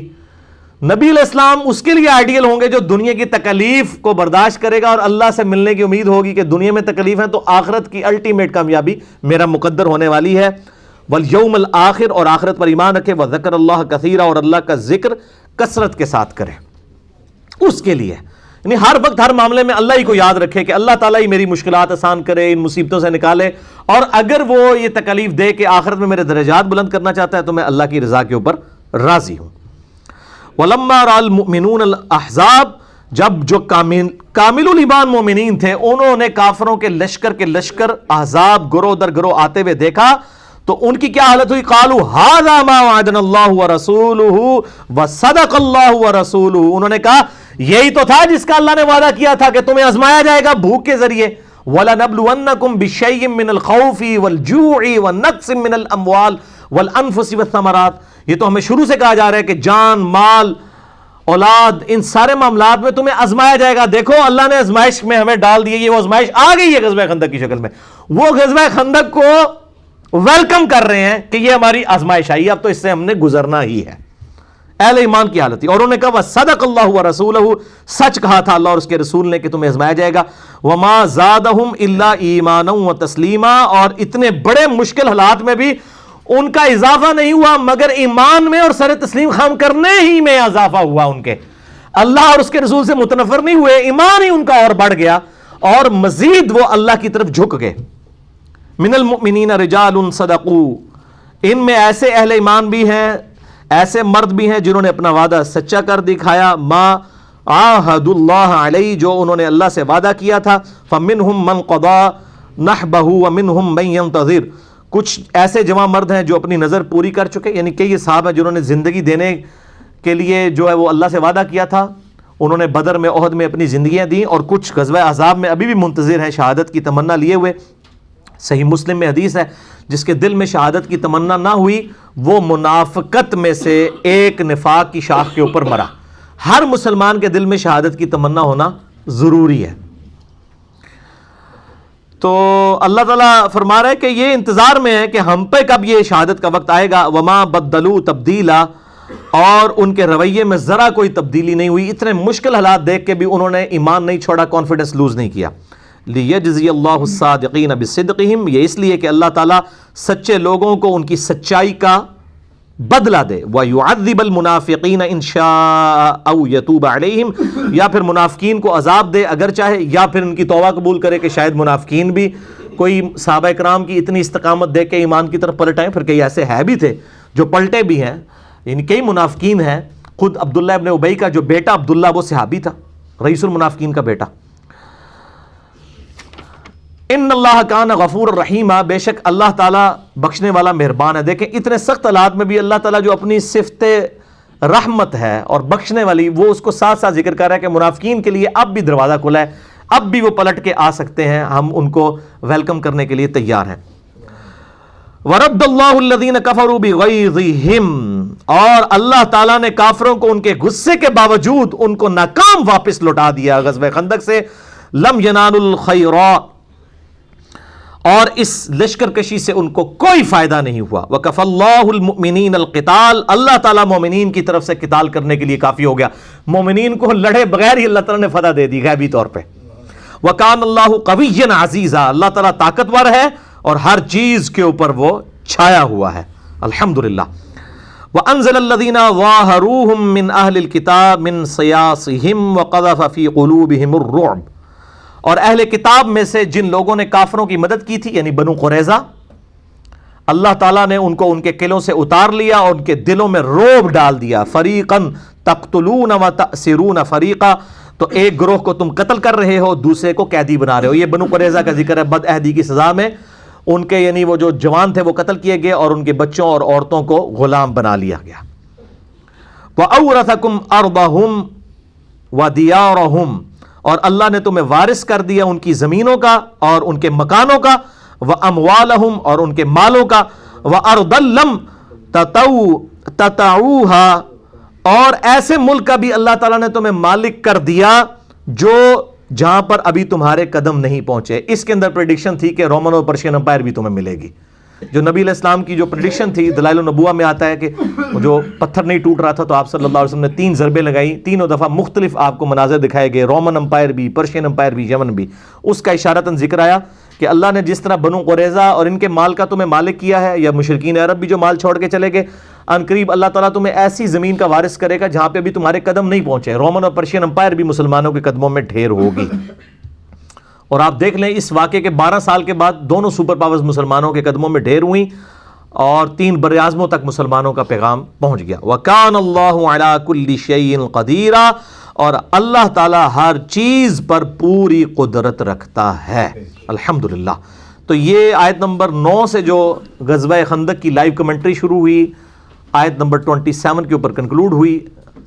نبی علیہ السلام اس کے لیے آئیڈیل ہوں گے جو دنیا کی تکلیف کو برداشت کرے گا اور اللہ سے ملنے کی امید ہوگی کہ دنیا میں تکلیف ہے تو آخرت کی الٹیمیٹ کامیابی میرا مقدر ہونے والی ہے. والیوم الآخر, اور آخرت پر ایمان رکھے. وذکر اللہ کثیرا, اور اللہ کا ذکر کثرت کے ساتھ کرے. اس کے لیے یعنی ہر وقت ہر معاملے میں اللہ ہی کو یاد رکھے کہ اللہ تعالیٰ ہی میری مشکلات آسان کرے, ان مصیبتوں سے نکالے, اور اگر وہ یہ تکلیف دے کہ آخرت میں میرے درجات بلند کرنا چاہتا ہے تو میں اللہ کی رضا کے اوپر راضی ہوں. وَلَمَّا رَأَى الْمُؤْمِنُونَ الْأَحْزَابَ, جب جو کامل الایمان مومنین تھے انہوں نے کافروں کے لشکر احزاب گروہ در گروہ آتے ہوئے دیکھا تو ان کی کیا حالت ہوئی؟ قَالُوا هَذَا مَا وَعَدَنَا اللَّهُ وَرَسُولُهُ وَصَدَقَ اللَّهُ وَرَسُولُهُ, انہوں نے کہا یہی تو تھا جس کا اللہ نے وعدہ کیا تھا کہ تمہیں آزمایا جائے گا بھوک کے ذریعے. وَلَنَبْلُوَنَّكُمْ بِشَيْءٍ مِّنَ الْخَوْفِ وَالْجُوعِ وَنَقْصٍ مِّنَ الْأَمْوَالِ وَالْأَنفُسِ وَالثَّمَرَاتِ, یہ تو ہمیں شروع سے کہا جا رہا ہے کہ جان, مال, اولاد, ان سارے معاملات میں تمہیں آزمایا جائے گا. دیکھو اللہ نے آزمائش میں ہمیں ڈال دی ہے, یہ وہ آزمائش آ گئی ہے غزوہ خندق کی شکل میں. وہ غزوہ خندق کو ویلکم کر رہے ہیں کہ یہ ہماری آزمائش آئی, اب تو اس سے ہم نے گزرنا ہی ہے. اہل ایمان کی حالت تھی, اور انہوں نے کہا وَصَدَقَ اللَّهُ وَرَسُولُهُ, سچ کہا تھا اللہ اور اس کے رسول نے کہ تمہیں آزمایا جائے گا. وَمَا زَادَهُمْ إِلَّا إِيمَانًا وَتَسْلِيمًا, اور اتنے بڑے مشکل حالات میں بھی ان کا اضافہ نہیں ہوا مگر ایمان میں اور سر تسلیم خام کرنے ہی میں اضافہ ہوا. ان کے اللہ اور اس کے رسول سے متنفر نہیں ہوئے, ایمان ہی ان کا اور بڑھ گیا اور مزید وہ اللہ کی طرف جھک گئے. من المؤمنین رجال صدقوا, ان میں ایسے اہل ایمان بھی ہیں, ایسے مرد بھی ہیں جنہوں نے اپنا وعدہ سچا کر دکھایا. ما عاہد اللہ علیہ, جو انہوں نے اللہ سے وعدہ کیا تھا. فمنہم من قضا نحبہ ومنہم من ينتظر، کچھ ایسے جوان مرد ہیں جو اپنی نظر پوری کر چکے، یعنی کئی صحابہ ہیں جنہوں نے زندگی دینے کے لیے جو ہے وہ اللہ سے وعدہ کیا تھا، انہوں نے بدر میں احد میں اپنی زندگیاں دیں، اور کچھ غزوہ احزاب میں ابھی بھی منتظر ہیں شہادت کی تمنا لیے ہوئے۔ صحیح مسلم میں حدیث ہے جس کے دل میں شہادت کی تمنا نہ ہوئی وہ منافقت میں سے ایک نفاق کی شاخ کے اوپر مرا۔ ہر مسلمان کے دل میں شہادت کی تمنا ہونا ضروری ہے۔ تو اللہ تعالیٰ فرما رہا ہے کہ یہ انتظار میں ہے کہ ہم پہ کب یہ شہادت کا وقت آئے گا۔ وما بدلوا تبدیلا، اور ان کے رویے میں ذرا کوئی تبدیلی نہیں ہوئی، اتنے مشکل حالات دیکھ کے بھی انہوں نے ایمان نہیں چھوڑا، کانفیڈنس لوز نہیں کیا۔ لیجزی اللہ الصادقین بصدقہم، یہ اس لیے کہ اللہ تعالیٰ سچے لوگوں کو ان کی سچائی کا بدلہ دے۔ وَيُعَذِّبَ الْمُنَافِقِينَ إِن شَاءَ أَوْ يَتُوبَ عَلَيْهِمْ، یا پھر منافقین کو عذاب دے اگر چاہے، یا پھر ان کی توبہ قبول کرے کہ شاید منافقین بھی کوئی صحابہ اکرام کی اتنی استقامت دیکھ کے ایمان کی طرف پلٹ آئیں۔ پھر کئی ایسے ہے بھی تھے جو پلٹے بھی ہیں، یعنی کئی منافقین ہیں، خود عبداللہ ابن ابی کا جو بیٹا عبداللہ وہ صحابی تھا، رئیس المنافقین کا بیٹا۔ ان اللہ کان غفور الرحیم، بے شک اللہ تعالیٰ بخشنے والا مہربان ہے۔ دیکھیں اتنے سخت حالات میں بھی اللہ تعالیٰ جو اپنی صفت رحمت ہے اور بخشنے والی، وہ اس کو ساتھ ساتھ ذکر کر رہا ہے کہ منافقین کے لیے اب بھی دروازہ کھلا ہے، اب بھی وہ پلٹ کے آ سکتے ہیں، ہم ان کو ویلکم کرنے کے لیے تیار ہیں۔ وَرَدَّ اللَّهُ الَّذِينَ كَفَرُوا بِغَيْظِهِمْ، اور اللہ تعالیٰ نے کافروں کو ان کے غصے کے باوجود ان کو ناکام واپس لوٹا دیا غزوہ خندق سے۔ لم ينالوا الخير، اور اس لشکر کشی سے ان کو کوئی فائدہ نہیں ہوا۔ وَكَفَى اللَّهُ الْمُؤْمِنِينَ الْقِتَالَ، اللہ تعالیٰ مومنین کی طرف سے قتال کرنے کے لیے کافی ہو گیا، مومنین کو لڑے بغیر ہی اللہ تعالیٰ نے فتح دے دی غیبی طور پہ۔ وَكَانَ اللَّهُ قَوِيًّا عَزِيزًا، اللہ تعالیٰ طاقتور ہے اور ہر چیز کے اوپر وہ چھایا ہوا ہے، الحمدللہ۔ وَأَنزَلَ الَّذِينَ ظَاهَرُوهُم مِّنْ أَهْلِ الْكِتَابِ مِنْ صَيَاصِهِمْ وَقَذَفَ فِي قُلُوبِهِمُ الرُّعْبَ، اور اہل کتاب میں سے جن لوگوں نے کافروں کی مدد کی تھی یعنی بنو قریظہ، اللہ تعالیٰ نے ان کو ان کے قلعوں سے اتار لیا اور ان کے دلوں میں رعب ڈال دیا۔ فَرِيقًا تَقْتُلُونَ وَتَأْسِرُونَ فَرِيقًا، تو ایک گروہ کو تم قتل کر رہے ہو، دوسرے کو قیدی بنا رہے ہو۔ یہ بنو قریظہ کا ذکر ہے، بد عہدی کی سزا میں ان کے یعنی وہ جو جوان تھے وہ قتل کیے گئے اور ان کے بچوں اور عورتوں کو غلام بنا لیا گیا۔ وَأَوْرَثَكُمْ أَرْضَهُمْ وَدِيَارَهُمْ، اور اللہ نے تمہیں وارث کر دیا ان کی زمینوں کا اور ان کے مکانوں کا، وَأَمْوَالَهُمْ، اور ان کے مالوں کا، وَأَرْضًا لَمْ تَطَئُوهَا، اور ایسے ملک کا بھی اللہ تعالیٰ نے تمہیں مالک کر دیا جو جہاں پر ابھی تمہارے قدم نہیں پہنچے۔ اس کے اندر پریڈکشن تھی کہ رومن اور پرشین امپائر بھی تمہیں ملے گی، جو نبی علیہ السلام کی جو پریڈکشن تھی، دلائل النبوہ میں آتا ہے کہ جو پتھر نہیں ٹوٹ رہا تھا تو آپ صلی اللہ علیہ وسلم نے 3 ضربیں لگائی، تینوں دفعہ مختلف آپ کو مناظر دکھائے گئے، رومن امپائر بھی، پرشین امپائر بھی، یمن بھی۔ اس کا اشارتاً ذکر آیا کہ اللہ نے جس طرح بنو قریظہ اور ان کے مال کا تمہیں مالک کیا ہے، یا مشرکین عرب بھی جو مال چھوڑ کے چلے گئے، ان قریب اللہ تعالیٰ تمہیں ایسی زمین کا وارث کرے گا جہاں پہ ابھی تمہارے قدم نہیں پہنچے، رومن اور پرشین امپائر بھی مسلمانوں کے قدموں میں ڈھیر ہوگی۔ اور آپ دیکھ لیں اس واقعے کے 12 سال کے بعد دونوں سپر پاورز مسلمانوں کے قدموں میں ڈھیر ہوئیں اور 3 براعظموں تک مسلمانوں کا پیغام پہنچ گیا۔ وَكَانَ اللَّهُ عَلَى كُلِّ شَيْءٍ قَدِيرًا، اور اللہ تعالیٰ ہر چیز پر پوری قدرت رکھتا ہے، الحمدللہ۔ تو یہ آیت نمبر 9 سے جو غزوہ خندق کی لائیو کمنٹری شروع ہوئی، آیت نمبر 27 کے اوپر کنکلوڈ ہوئی۔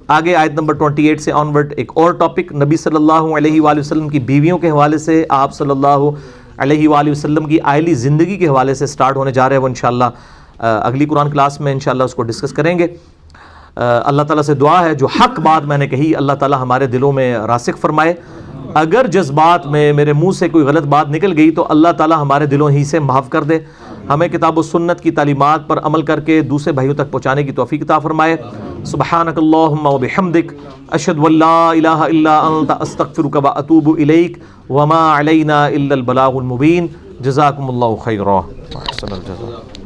آگے آیت نمبر 28 سے آنورڈ ایک اور ٹاپک نبی صلی اللہ علیہ وآلہ وسلم کی بیویوں کے حوالے سے، آپ صلی اللہ علیہ وآلہ وسلم کی آئلی زندگی کے حوالے سے سٹارٹ ہونے جا رہے ہیں۔ وہ انشاءاللہ اگلی قرآن کلاس میں انشاءاللہ اس کو ڈسکس کریں گے۔ اللہ تعالیٰ سے دعا ہے جو حق بات میں نے کہی اللہ تعالیٰ ہمارے دلوں میں راسخ فرمائے، اگر جذبات میں میرے منہ سے کوئی غلط بات نکل گئی تو اللہ تعالیٰ ہمارے دلوں ہی سے معاف کر دے، ہمیں کتاب و سنت کی تعلیمات پر عمل کر کے دوسرے بھائیوں تک پہنچانے کی توفیق عطا فرمائے۔ سبحانک اللہم و بحمدک، اشہد ان لا الہ الا انت، استغفرک و اتوب الیک، وما علینا الا البلاغ المبین۔ جزاکم اللہ خیرا، احسن الجزاء۔